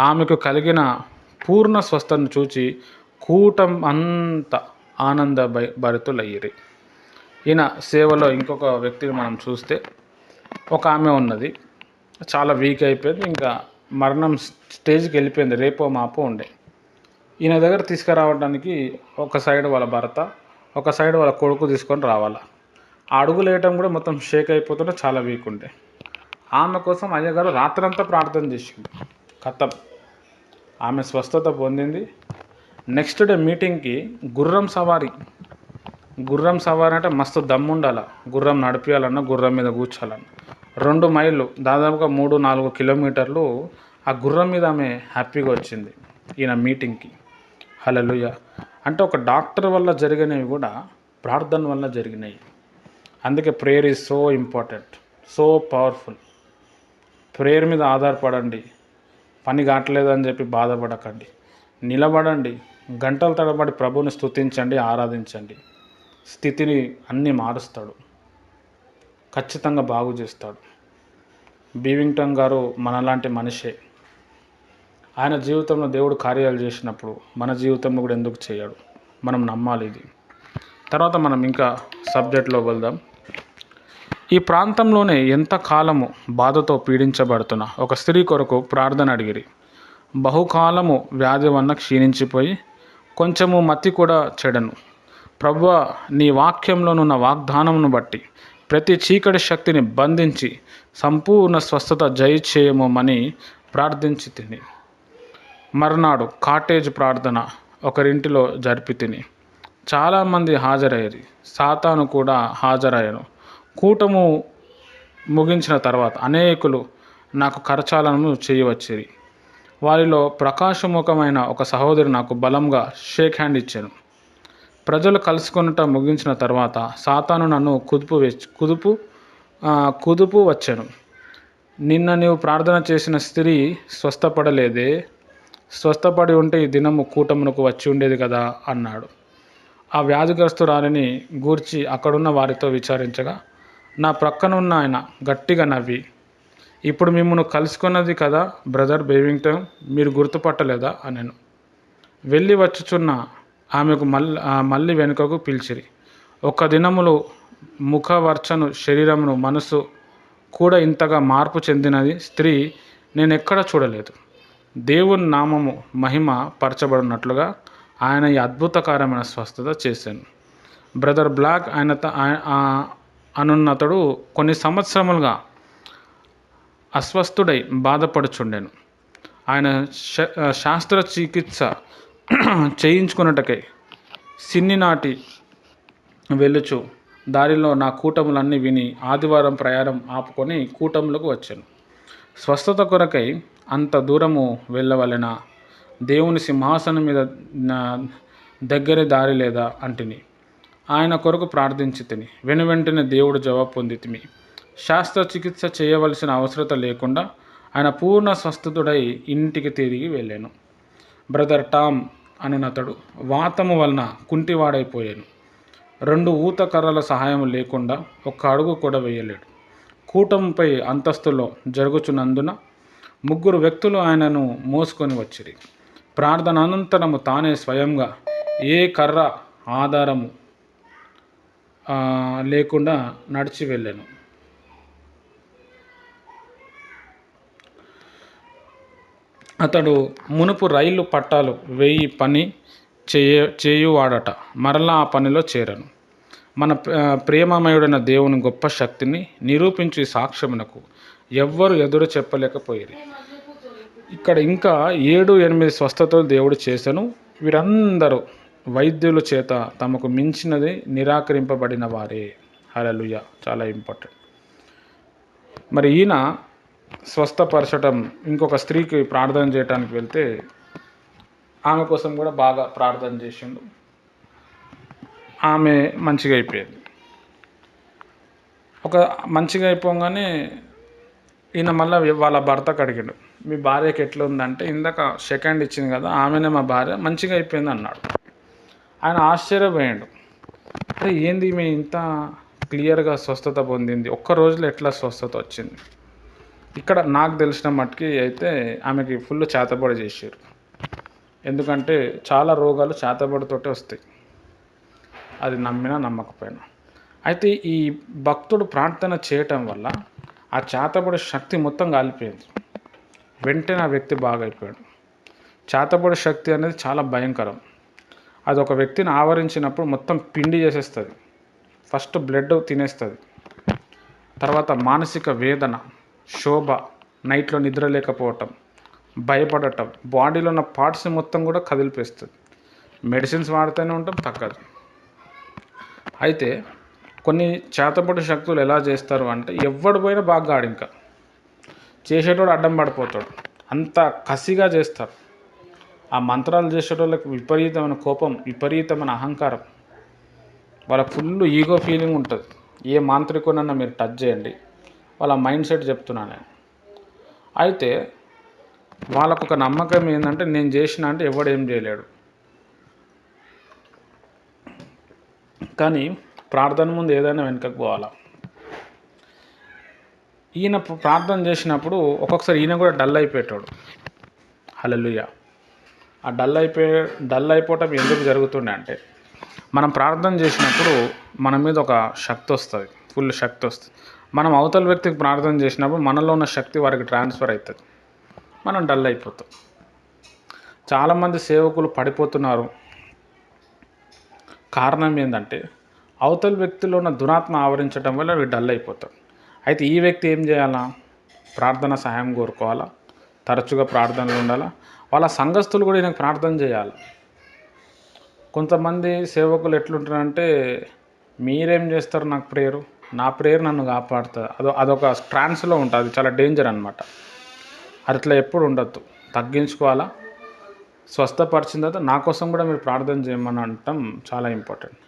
ఆమెకు కలిగిన పూర్ణ స్వస్థతను చూచి కూటం అంతా ఆనంద భరితులయ్యిరి. ఈయన సేవలో ఇంకొక వ్యక్తిని మనం చూస్తే, ఒక ఆమె ఉన్నది, చాలా వీక్ అయిపోయింది, ఇంకా మరణం స్టేజ్కి వెళ్ళిపోయింది, రేపో మాపో ఉండే. ఈయన దగ్గర తీసుకురావడానికి ఒక సైడ్ వాళ్ళ భర్త, ఒక సైడ్ వాళ్ళ కొడుకు తీసుకొని రావాలా. ఆ అడుగులు వేయటం కూడా మొత్తం షేక్ అయిపోతుంటే చాలా వీక్ ఉండే. ఆమె కోసం అయ్యగారు రాత్రంతా ప్రార్థన చేసింది. కథం, ఆమె స్వస్థత పొందింది. నెక్స్ట్ డే మీటింగ్కి గుర్రం సవారి అంటే మస్తు దమ్ము ఉండాలి. గుర్రం నడిపించాలన్నా, గుర్రం మీద కూర్చోాలన్నా 2 మైళ్ళు దాదాపుగా 3-4 కిలోమీటర్లు ఆ గుర్రం మీద ఆమె హ్యాపీగా వచ్చింది ఈయన మీటింగ్కి. హల్లెలూయా. అంటే ఒక డాక్టర్ వల్ల జరిగినవి కూడా ప్రార్థన వల్ల జరిగినాయి. అందుకే prayer is so important, so powerful. Prayer మీద ఆధారపడండి. పని కావట్లేదని చెప్పి బాధపడకండి. నిలబడండి, గంటల తడబడి ప్రభువుని స్తుతించండి, ఆరాధించండి. స్థితిని అన్నీ మారుస్తాడు, ఖచ్చితంగా బాగు చేస్తాడు. బీవింగ్టన్ గారు మనలాంటి మనిషే. ఆయన జీవితంలో దేవుడు కార్యాలు చేసినప్పుడు మన జీవితంలో కూడా ఎందుకు చేయడు? మనం నమ్మాలి ఇది. తర్వాత మనం ఇంకా సబ్జెక్ట్లో వెళ్దాం. ఈ ప్రాంతంలోనే ఎంతకాలము బాధతో పీడించబడుతున్న ఒక స్త్రీ కొరకు ప్రార్థన అడిగిరి. బహుకాలము వ్యాధి వల్ల క్షీణించిపోయి కొంచెము మతి కూడా చెడను. ప్రభువా, నీ వాక్యంలోనున్న వాగ్దానమును బట్టి ప్రతి చీకటి శక్తిని బంధించి సంపూర్ణ స్వస్థత జయచేయమని ప్రార్థించి తిని. మర్నాడు కాటేజ్ ప్రార్థన ఒకరింటిలో జరిపి తిని. చాలామంది హాజరయ్యారు, సాతాను కూడా హాజరయ్యాను. కూటము ముగించిన తర్వాత అనేకులు నాకు కరచాలను చేయవచ్చిరి. వారిలో ప్రకాశముఖమైన ఒక సహోదరి నాకు బలంగా షేక్ హ్యాండ్ ఇచ్చాను. ప్రజలు కలుసుకొనుట ముగించిన తర్వాత సాతాను నన్ను కుదుపు వచ్చాను. నిన్న నీవు ప్రార్థన చేసిన స్త్రీ స్వస్థపడలేదే? స్వస్థపడి ఉంటే ఈ దినము కూటమునకు వచ్చి ఉండేది కదా అన్నాడు. ఆ వ్యాధిగ్రస్తురాలిని గూర్చి అక్కడున్న వారితో విచారించగా నా ప్రక్కనున్న ఆయన గట్టిగా నవ్వి, ఇప్పుడు మిమ్మల్ని కలుసుకున్నది కదా బ్రదర్ బేవింగ్టన్, మీరు గుర్తుపట్టలేదా అనెను. వెళ్ళి వచ్చుచున్న ఆమెకు మళ్ళీ వెనుకకు పిలిచిరి. ఒక దినములు ముఖవర్చను, శరీరమును, మనసు కూడా ఇంతగా మార్పు చెందినది స్త్రీ నేనెక్కడ చూడలేదు. దేవుని నామము మహిమ పరచబడినట్లుగా ఆయన ఈ అద్భుతకరమైన స్వస్థత చేశాను. బ్రదర్ బ్లాక్ అనున్నతడు కొన్ని సంవత్సరములుగా అస్వస్థుడై బాధపడుచుండెను. ఆయన శస్త్రచికిత్స చేయించుకున్నటకై సిన్నినాటి వెళ్ళుచు దారిలో నా కూటములన్నీ విని ఆదివారం ప్రయాణం ఆపుకొని కూటములకు వచ్చాను. స్వస్థత కొరకై అంత దూరము వెళ్ళవలెనా? దేవుని సింహాసనం మీద దగ్గర దారి లేదా అంటిని. ఆయన కొరకు ప్రార్థించి తిని వెనువెంటనే దేవుడు జవాబు పొందితిమి. శస్త్రచికిత్స చేయవలసిన అవసరత లేకుండా ఆయన పూర్ణ స్వస్థతుడై ఇంటికి తిరిగి వెళ్ళాను. బ్రదర్ టామ్ అనునతడు వాతము వలన కుంటివాడైపోయాను. 2 ఊత కర్రల సహాయం లేకుండా ఒక్క అడుగు కూడా వేయలేడు. కూటంపై అంతస్తులో జరుగుచున్నందున 3 వ్యక్తులు ఆయనను మోసుకొని వచ్చిరి. ప్రార్థన అనంతరము తానే స్వయంగా ఏ కర్ర ఆధారము లేకుండా నడిచి వెళ్ళాను. అతడు మునుపు రైలు పట్టాలు వేయి పని చేయువాడట. మరలా ఆ పనిలో చేరను. మన ప్రేమమయుడైన దేవుని గొప్ప శక్తిని నిరూపించి సాక్ష్యమునకు ఎవ్వరు ఎదురు చెప్పలేకపోయేది. ఇక్కడ ఇంకా 7-8 స్వస్థతలు దేవుడు చేశాను. వీరందరూ వైద్యుల చేత తమకు మించినది నిరాకరింపబడిన వారే. హల్లెలూయా, చాలా ఇంపార్టెంట్. మరి ఈయన స్వస్థపరచడం, ఇంకొక స్త్రీకి ప్రార్థన చేయడానికి వెళ్తే ఆమె కోసం కూడా బాగా ప్రార్థన చేసిండు. ఆమె మంచిగా అయిపోయింది. మంచిగా అయిపోగానే ఈయన మళ్ళీ వాళ్ళ భర్తకు అడిగాడు, మీ భార్యకి ఎట్లా ఉందంటే, ఇందాక సెకండ్ ఇచ్చింది కదా ఆమెనే మా భార్య, మంచిగా అయిపోయింది అన్నాడు. ఆయన ఆశ్చర్యపోయాడు. అంటే ఏంది ఈమె ఇంత క్లియర్గా స్వస్థత పొందింది, ఒక్క రోజులో ఎట్లా స్వస్థత వచ్చింది? ఇక్కడ నాకు తెలిసిన మట్టుకి అయితే ఆమెకి ఫుల్ చేతబడి చేసారు. ఎందుకంటే చాలా రోగాలు చేతబడితోటే వస్తాయి, అది నమ్మినా నమ్మకపోయినా. అయితే ఈ భక్తుడు ప్రార్థన చేయటం వల్ల ఆ చేతబడి శక్తి మొత్తం కాలిపోయింది. వెంటనే ఆ వ్యక్తి బాగా అయిపోయాడు. చేతబడి శక్తి అనేది చాలా భయంకరం. అది ఒక వ్యక్తిని ఆవరించినప్పుడు మొత్తం పిండి చేసేస్తుంది, ఫస్ట్ బ్లడ్ తినేస్తుంది, తర్వాత మానసిక వేదన, శోభ, నైట్లో నిద్ర లేకపోవటం, భయపడటం, బాడీలో ఉన్న పార్ట్స్ మొత్తం కూడా కదిలిపేస్తుంది. మెడిసిన్స్ వాడుతూనే ఉంటాం, తగ్గదు. అయితే కొన్ని చేతపడి శక్తులు ఎలా చేస్తారు అంటే, ఎవడు పోయినా బాగా ఆడు, ఇంకా చేసేటోడు అడ్డం పడిపోతాడు, అంత కసిగా చేస్తారు. ఆ మంత్రాలు చేసేటోళ్ళకి విపరీతమైన కోపం, విపరీతమైన అహంకారం, వాళ్ళకి ఫుల్ ఈగో ఫీలింగ్ ఉంటుంది. ఏ మాంత్రికునన్నా మీరు టచ్ చేయండి, వాళ్ళ మైండ్ సెట్ చెప్తున్నాను నేను. అయితే వాళ్ళకు ఒక నమ్మకం ఏంటంటే, నేను చేసిన అంటే ఎవడు ఏం చేయలేడు. కానీ ప్రార్థన ముందు ఏదైనా వెనుకకు పోవాలా. ఈయన ప్రార్థన చేసినప్పుడు ఒక్కొక్కసారి ఈయన కూడా డల్ అయిపోయేటాడు. హల్లెలూయా. ఆ డల్ అయిపోవటం ఎందుకు జరుగుతుండే అంటే, మనం ప్రార్థన చేసినప్పుడు మన మీద ఒక శక్తి వస్తుంది, ఫుల్ శక్తి వస్తుంది. మనం అవతల వ్యక్తికి ప్రార్థన చేసినప్పుడు మనలో ఉన్న శక్తి వారికి ట్రాన్స్ఫర్ అవుతుంది, మనం డల్ అయిపోతాం. చాలామంది సేవకులు పడిపోతున్నారు. కారణం ఏంటంటే, అవతల వ్యక్తిలో ఉన్న దురాత్మ ఆవరించడం వల్ల అవి డల్ అయిపోతారు. అయితే ఈ వ్యక్తి ఏం చేయాలా? ప్రార్థన సహాయం కోరుకోవాలా, తరచుగా ప్రార్థనలు ఉండాలా, వాళ్ళ సంఘస్థులు కూడా ఈయనకు ప్రార్థన చేయాలి. కొంతమంది సేవకులు ఎట్లుంటారంటే, మీరేం చేస్తారు నాకు ప్రేయరు, నా ప్రేయర్ నన్ను కాపాడుతుంది, అదొక ట్రాన్స్లో ఉంటుంది. అది చాలా డేంజర్ అనమాట. అట్లా ఎప్పుడు ఉండొద్దు, తగ్గించుకోవాలా. స్వస్థపరిచిన తర్వాత నా కోసం కూడా మీరు ప్రార్థన చేయమని అనటం చాలా ఇంపార్టెంట్.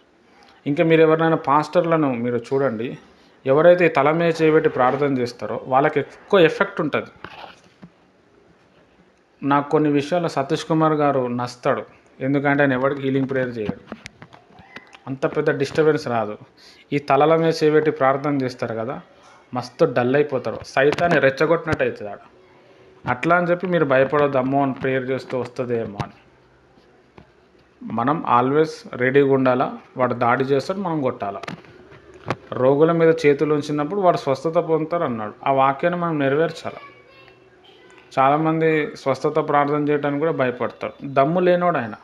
ఇంకా మీరు ఎవరినైనా పాస్టర్లను మీరు చూడండి, ఎవరైతే తల మీద చేయబెట్టి ప్రార్థన చేస్తారో వాళ్ళకి ఎక్కువ ఎఫెక్ట్ ఉంటుంది. నాకు కొన్ని విషయాల్లో సతీష్ కుమార్ గారు నస్తాడు, ఎందుకంటే ఆయన ఎవరికి హీలింగ్ ప్రేయర్ చేయడు, అంత పెద్ద డిస్టర్బెన్స్ రాదు. ఈ తలల మీద చేయబెట్టి ప్రార్థన చేస్తారు కదా, మస్తు డల్ అయిపోతారు, సైతాన్ని రెచ్చగొట్టినట్టు అవుతుంది ఆడ. అట్లా అని చెప్పి మీరు భయపడొద్దు, అమ్మో అని ప్రేయర్ చేస్తూ వస్తుందేమో అని. మనం ఆల్వేస్ రెడీగా ఉండాలా. వాడు దాడి చేస్తాడు, మనం కొట్టాలా. రోగుల మీద చేతులు ఉంచినప్పుడు వాడు స్వస్థత పొందుతారు అన్నాడు. ఆ వాక్యాన్ని మనం నెరవేర్చాలి. చాలామంది స్వస్థత ప్రార్థన చేయడానికి కూడా భయపడతారు, దమ్ము లేనోడు ఆయన.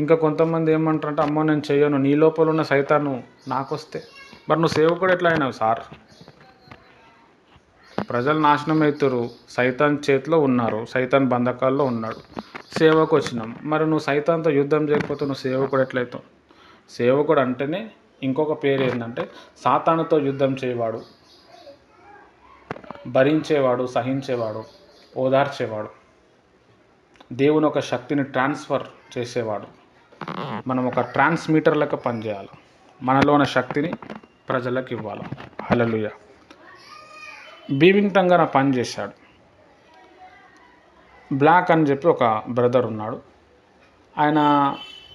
ఇంకా కొంతమంది ఏమంటారంటే, అమ్మో నేను చెయ్యను, నీ లోపల ఉన్న సైతాను నాకొస్తే. మరి నువ్వు సేవకుడు ఎట్లా అయినావు సార్? ప్రజలు నాశనం అవుతారు, సైతాన్ చేతిలో ఉన్నారు, సైతాన్ బంధకాల్లో ఉన్నాడు, సేవకు వచ్చినాం. మరి నువ్వు సైతాన్తో యుద్ధం చేయకపోతే నువ్వు సేవకుడు ఎట్లయితావు? సేవకుడు అంటేనే ఇంకొక పేరు ఏంటంటే, సాతానుతో యుద్ధం చేయవాడు, భరించేవాడు, సహించేవాడు, ఓదార్చేవాడు, దేవుని ఒక శక్తిని ట్రాన్స్ఫర్ చేసేవాడు. మనం ఒక ట్రాన్స్మిటర్ లెక్క పనిచేయాలి, మనలో ఉన్న శక్తిని ప్రజలకు ఇవ్వాలి. హల్లెలూయా. బీవింగ్టన్గా నా పని చేశాడు. బ్లాక్ అని చెప్పి ఒక బ్రదర్ ఉన్నాడు. ఆయన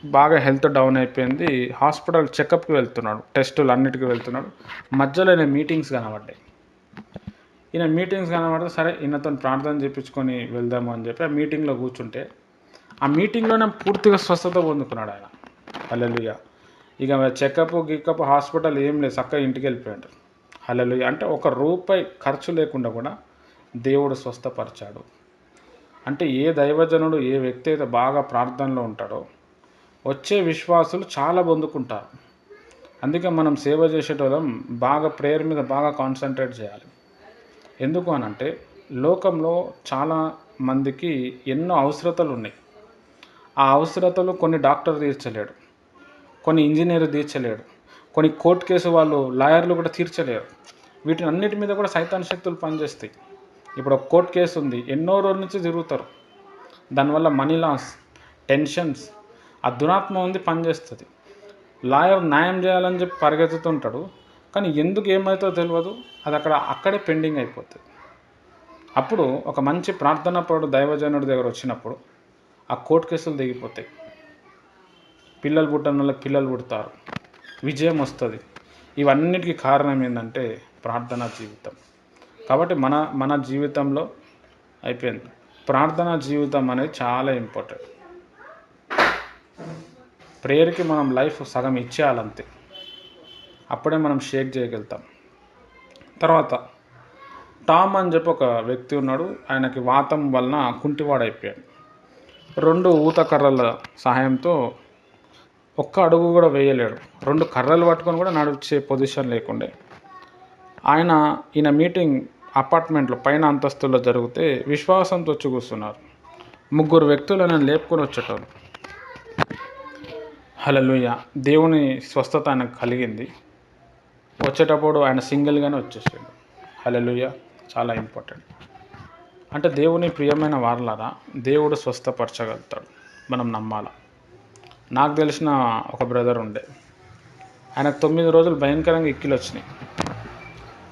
బాగా హెల్త్ డౌన్ అయిపోయింది, హాస్పిటల్ చెకప్కి వెళ్తున్నాడు, టెస్టులు అన్నిటికీ వెళ్తున్నాడు. మధ్యలో ఈయన మీటింగ్స్ కనబడ్డాయి. ఈయన మీటింగ్స్ కనబడితే సరే ఈయనతో ప్రార్థన చేయించుకొని వెళ్దాము అని చెప్పి ఆ మీటింగ్లో కూర్చుంటే, ఆ మీటింగ్లోనే పూర్తిగా స్వస్థత పొందుకున్నాడు ఆయన. హల్లెలూయా. ఇక చెకప్ హాస్పిటల్ ఏం లేదు, చక్కగా ఇంటికి వెళ్ళిపోయాడు. హల్లెలూయా. అంటే ₹1 ఖర్చు లేకుండా కూడా దేవుడు స్వస్థపరిచాడు. అంటే ఏ దైవజనుడు, ఏ వ్యక్తి అయితే బాగా ప్రార్థనలో ఉంటాడో వచ్చే విశ్వాసులు చాలా పొందుకుంటారు. అందుకే మనం సేవ చేసేటోళ్ళం బాగా ప్రేయర్ మీద బాగా కాన్సన్ట్రేట్ చేయాలి. ఎందుకు అనంటే, లోకంలో చాలా మందికి ఎన్నో అవసరతలు ఉన్నాయి. ఆ అవసరతలు కొన్ని డాక్టర్ తీర్చలేడు, కొన్ని ఇంజనీర్ తీర్చలేడు, కొన్ని కోర్టు కేసు వాళ్ళు లాయర్లు కూడా తీర్చలేరు. వీటిని అన్నిటి మీద కూడా సైతాన్ శక్తులు పనిచేస్తాయి. ఇప్పుడు ఒక కోర్టు కేసు ఉంది, ఎన్నో రోజుల నుంచి తిరుగుతారు, దానివల్ల మనీ లాస్, టెన్షన్స్, ఆ దురాత్మ ఉంది పనిచేస్తుంది. లాయర్ న్యాయం చేయాలని చెప్పి పరిగెత్తుతుంటాడు, కానీ ఎందుకు ఏమవుతుందో తెలియదు, అది అక్కడే పెండింగ్ అయిపోతుంది. అప్పుడు ఒక మంచి ప్రార్థనాపరుడు దైవజనుడి దగ్గర వచ్చినప్పుడు ఆ కోర్టు కేసులు దిగిపోతాయి, పిల్లలు పుట్టని వాళ్ళకి పిల్లలు పుడతారు, విజయం వస్తుంది. ఇవన్నిటికీ కారణం ఏంటంటే ప్రార్థనా జీవితం. కాబట్టి మన జీవితంలో అయిపోయింది, ప్రార్థనా జీవితం అనేది చాలా ఇంపార్టెంట్. ప్రేయర్కి మనం లైఫ్ సగం ఇచ్చేయాలంతే, అప్పుడే మనం షేక్ చేయగలుగుతాం. తర్వాత టామ్ అని చెప్పి ఒక వ్యక్తి ఉన్నాడు, ఆయనకి వాతం వలన కుంటివాడైపోయాడు. 2 ఊతకర్రల సహాయంతో ఒక్క అడుగు కూడా వేయలేడు. 2 కర్రలు పట్టుకొని కూడా నడిచే పొజిషన్ లేకుండే. ఈయన మీటింగ్ అపార్ట్మెంట్లో పైన అంతస్తులో జరిగితే విశ్వాసంతో వచ్చి కూర్చున్నారు. 3 వ్యక్తులు ఆయన లేపుకొని వచ్చేటోళ్ళు. హల్లెలూయా. దేవుని స్వస్థత ఆయనకు కలిగింది. వచ్చేటప్పుడు ఆయన సింగిల్గానే వచ్చేసాడు. హల్లెలూయా. చాలా ఇంపార్టెంట్. అంటే దేవుని ప్రియమైన వారలారా, దేవుడు స్వస్థపరచగలుగుతాడు, మనం నమ్మాలా. నాకు తెలిసిన ఒక బ్రదర్ ఉండే, ఆయనకు 9 రోజులు భయంకరంగా ఇక్కిలు వచ్చినాయి.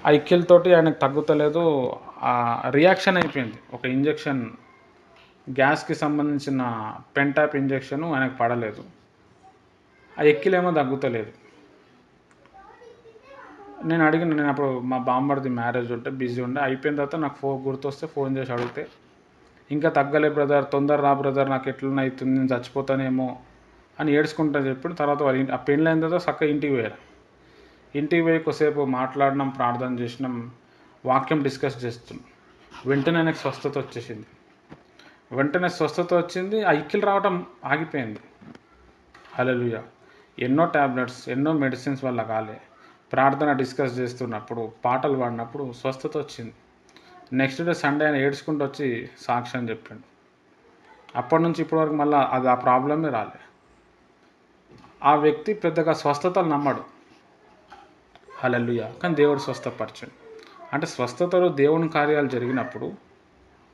ఆ ఇక్కిలతోటి ఆయనకు తగ్గుతలేదు, రియాక్షన్ అయిపోయింది. ఒక ఇంజెక్షన్, గ్యాస్కి సంబంధించిన పెంటాప్ ఇంజెక్షన్ ఆయనకు పడలేదు. ఆ ఎక్కిలేమో తగ్గుతలేదు. నేను అప్పుడు మా బామ్మడిది మ్యారేజ్ ఉంటే బిజీ ఉండే, అయిపోయిన తర్వాత నాకు గుర్తొస్తే ఫోన్ చేసి అడిగితే, ఇంకా తగ్గలే బ్రదర్, తొందర రా బ్రదర్, నాకు ఎట్లనే అవుతుంది, నేను చచ్చిపోతానేమో అని ఏడ్చుకుంటా చెప్పిన తర్వాత వాళ్ళు ఆ పెళ్ళి అయిన తర్వాత చక్కగా ఇంటికి పోయారు. ఇంటికి పోయి కొద్దిసేపు మాట్లాడినాం, ప్రార్థన చేసినాం, వాక్యం డిస్కస్ చేస్తున్నాం. వెంటనే ఆయనకు స్వస్థత వచ్చేసింది. ఆ ఇక్కిలు రావటం ఆగిపోయింది. హల్లెలూయా. ఎన్నో ట్యాబ్లెట్స్, ఎన్నో మెడిసిన్స్ వల్ల కాలే, ప్రార్థన డిస్కస్ చేస్తున్నప్పుడు, పాటలు పాడినప్పుడు స్వస్థత వచ్చింది. నెక్స్ట్ డే సండే ఆయన ఏడ్చుకుంటూ వచ్చి సాక్ష్యం చెప్పాడు. అప్పటి నుంచి ఇప్పటి వరకు మళ్ళీ ఆ ప్రాబ్లమే రాలే. ఆ వ్యక్తి పెద్దగా స్వస్థతలు నమ్మడు. హల్లెలూయా. కానీ దేవుడు స్వస్థపరచండి. అంటే స్వస్థతలో దేవుని కార్యాలు జరిగినప్పుడు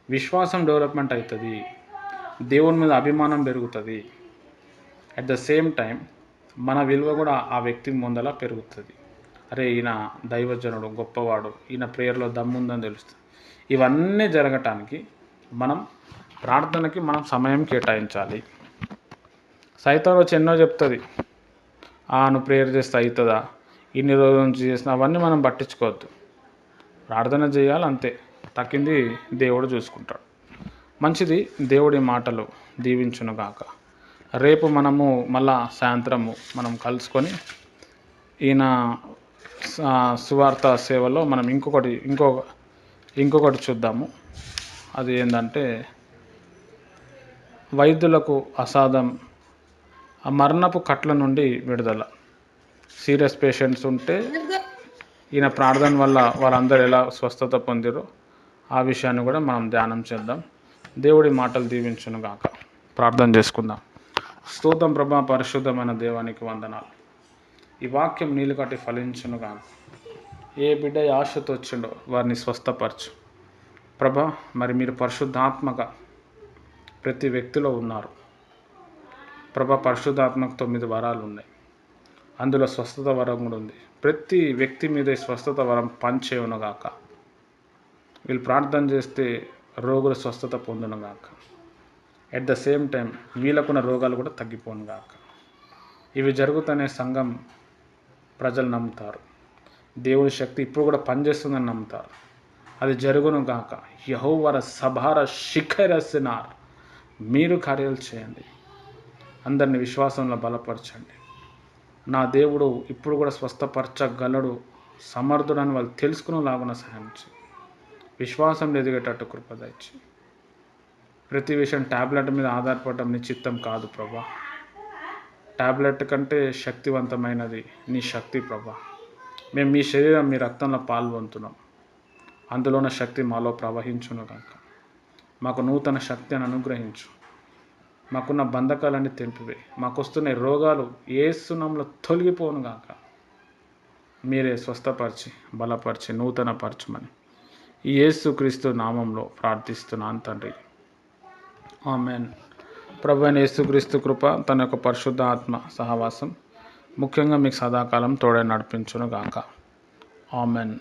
విశ్వాసం డెవలప్మెంట్ అవుతుంది, దేవుని మీద అభిమానం పెరుగుతుంది. అట్ ద సేమ్ టైం మన విలువ కూడా ఆ వ్యక్తి ముందల పెరుగుతుంది. అరే ఈయన దైవజనుడు, గొప్పవాడు, ఈయన ప్రేయర్లో దమ్ముందని తెలుస్తుంది. ఇవన్నీ జరగటానికి ప్రార్థనకి మనం సమయం కేటాయించాలి. సైతాన్ వచ్చి ఎన్నో చెప్తుంది, నువ్వు ప్రేయర్ చేస్తే అవుతుందా, ఇన్ని రోజుల నుంచి చేసిన, అవన్నీ మనం పట్టించుకోవద్దు. ప్రార్థన చేయాలి అంతే, తక్కింది దేవుడు చూసుకుంటాడు. మంచిది. దేవుడి మాటలు దీవించునుగాక. రేపు మనము మళ్ళా సాయంత్రము మనం కలుసుకొని ఈయన సువార్త సేవలో మనం ఇంకొకటి చూద్దాము. అది ఏంటంటే వైద్యులకు అసాధం, మరణపు కట్ల నుండి విడుదల. సీరియస్ పేషెంట్స్ ఉంటే ఈయన ప్రార్థన వల్ల వాళ్ళందరూ ఎలా స్వస్థత పొందిరో ఆ విషయాన్ని కూడా మనం ధ్యానం చేద్దాం. దేవుడి మాటలు దీవించునుగాక. ప్రార్థన చేసుకుందాం. స్తోత్రం ప్రభా, పరిశుద్ధమైన దేవానికి వందనాలు. ఈ వాక్యం నీళ్ళు కట్టి ఫలించునుగాక. ఏ బిడ్డ ఆశతో వచ్చిండో వారిని స్వస్థపరచు ప్రభా. మరి మీరు పరిశుద్ధాత్మక ప్రతి వ్యక్తిలో ఉన్నారు ప్రభా. పరిశుద్ధాత్మకు 9 వరాలు ఉన్నాయి, అందులో స్వస్థత వరం కూడా ఉంది. ప్రతి వ్యక్తి మీద స్వస్థత వరం పంచేయునుగాక. వీళ్ళు ప్రార్థన చేస్తే రోగుల స్వస్థత పొందునుగాక. ఎట్ ద సేమ్ టైం వీళ్ళకున్న రోగాలు కూడా తగ్గిపోనుగాక. ఇవి జరుగుతూనే సంఘం ప్రజలు నమ్ముతారు, దేవుని శక్తి ఇప్పుడు కూడా పనిచేస్తుందని నమ్ముతారు. అది జరుగునుగాక. యెహోవా సభార శిఖరసినార్. మీరు కార్యాలు చేయండి, అందరిని విశ్వాసంలో బలపరచండి. నా దేవుడు ఇప్పుడు కూడా స్వస్థపరచగలడు, సమర్థుడని వాళ్ళు తెలుసుకునేలాగున సహాయం చేయి. విశ్వాసం ఎదిగేటట్టు కృప దయచేయి. ప్రతి విషయం ట్యాబ్లెట్ మీద ఆధారపడటం నీ చిత్తం కాదు ప్రభా. ట్యాబ్లెట్ కంటే శక్తివంతమైనది నీ శక్తి ప్రభా. మేము మీ శరీరం, మీ రక్తంలో పాల్గొంటున్నాం, అందులోన శక్తి మాలో ప్రవహించునుగాక. మాకు నూతన శక్తిని అనుగ్రహించు. మాకున్న బంధకాలన్నీ తెంపివే. మాకు వస్తున్న రోగాలు యేసు నామములో తొలగిపోనుగాక. మీరే స్వస్థపరిచి బలపరిచి నూతనపరచమని ఈ యేసుక్రీస్తు నామంలో ప్రార్థిస్తున్నాను తండ్రి. ఆమెన్. ప్రభు అయిన యేసుక్రీస్తు కృప, తన యొక్క పరిశుద్ధ ఆత్మ సహవాసం ముఖ్యంగా మీకు సదాకాలం తోడే నడిపించునుగాక. ఆమెన్.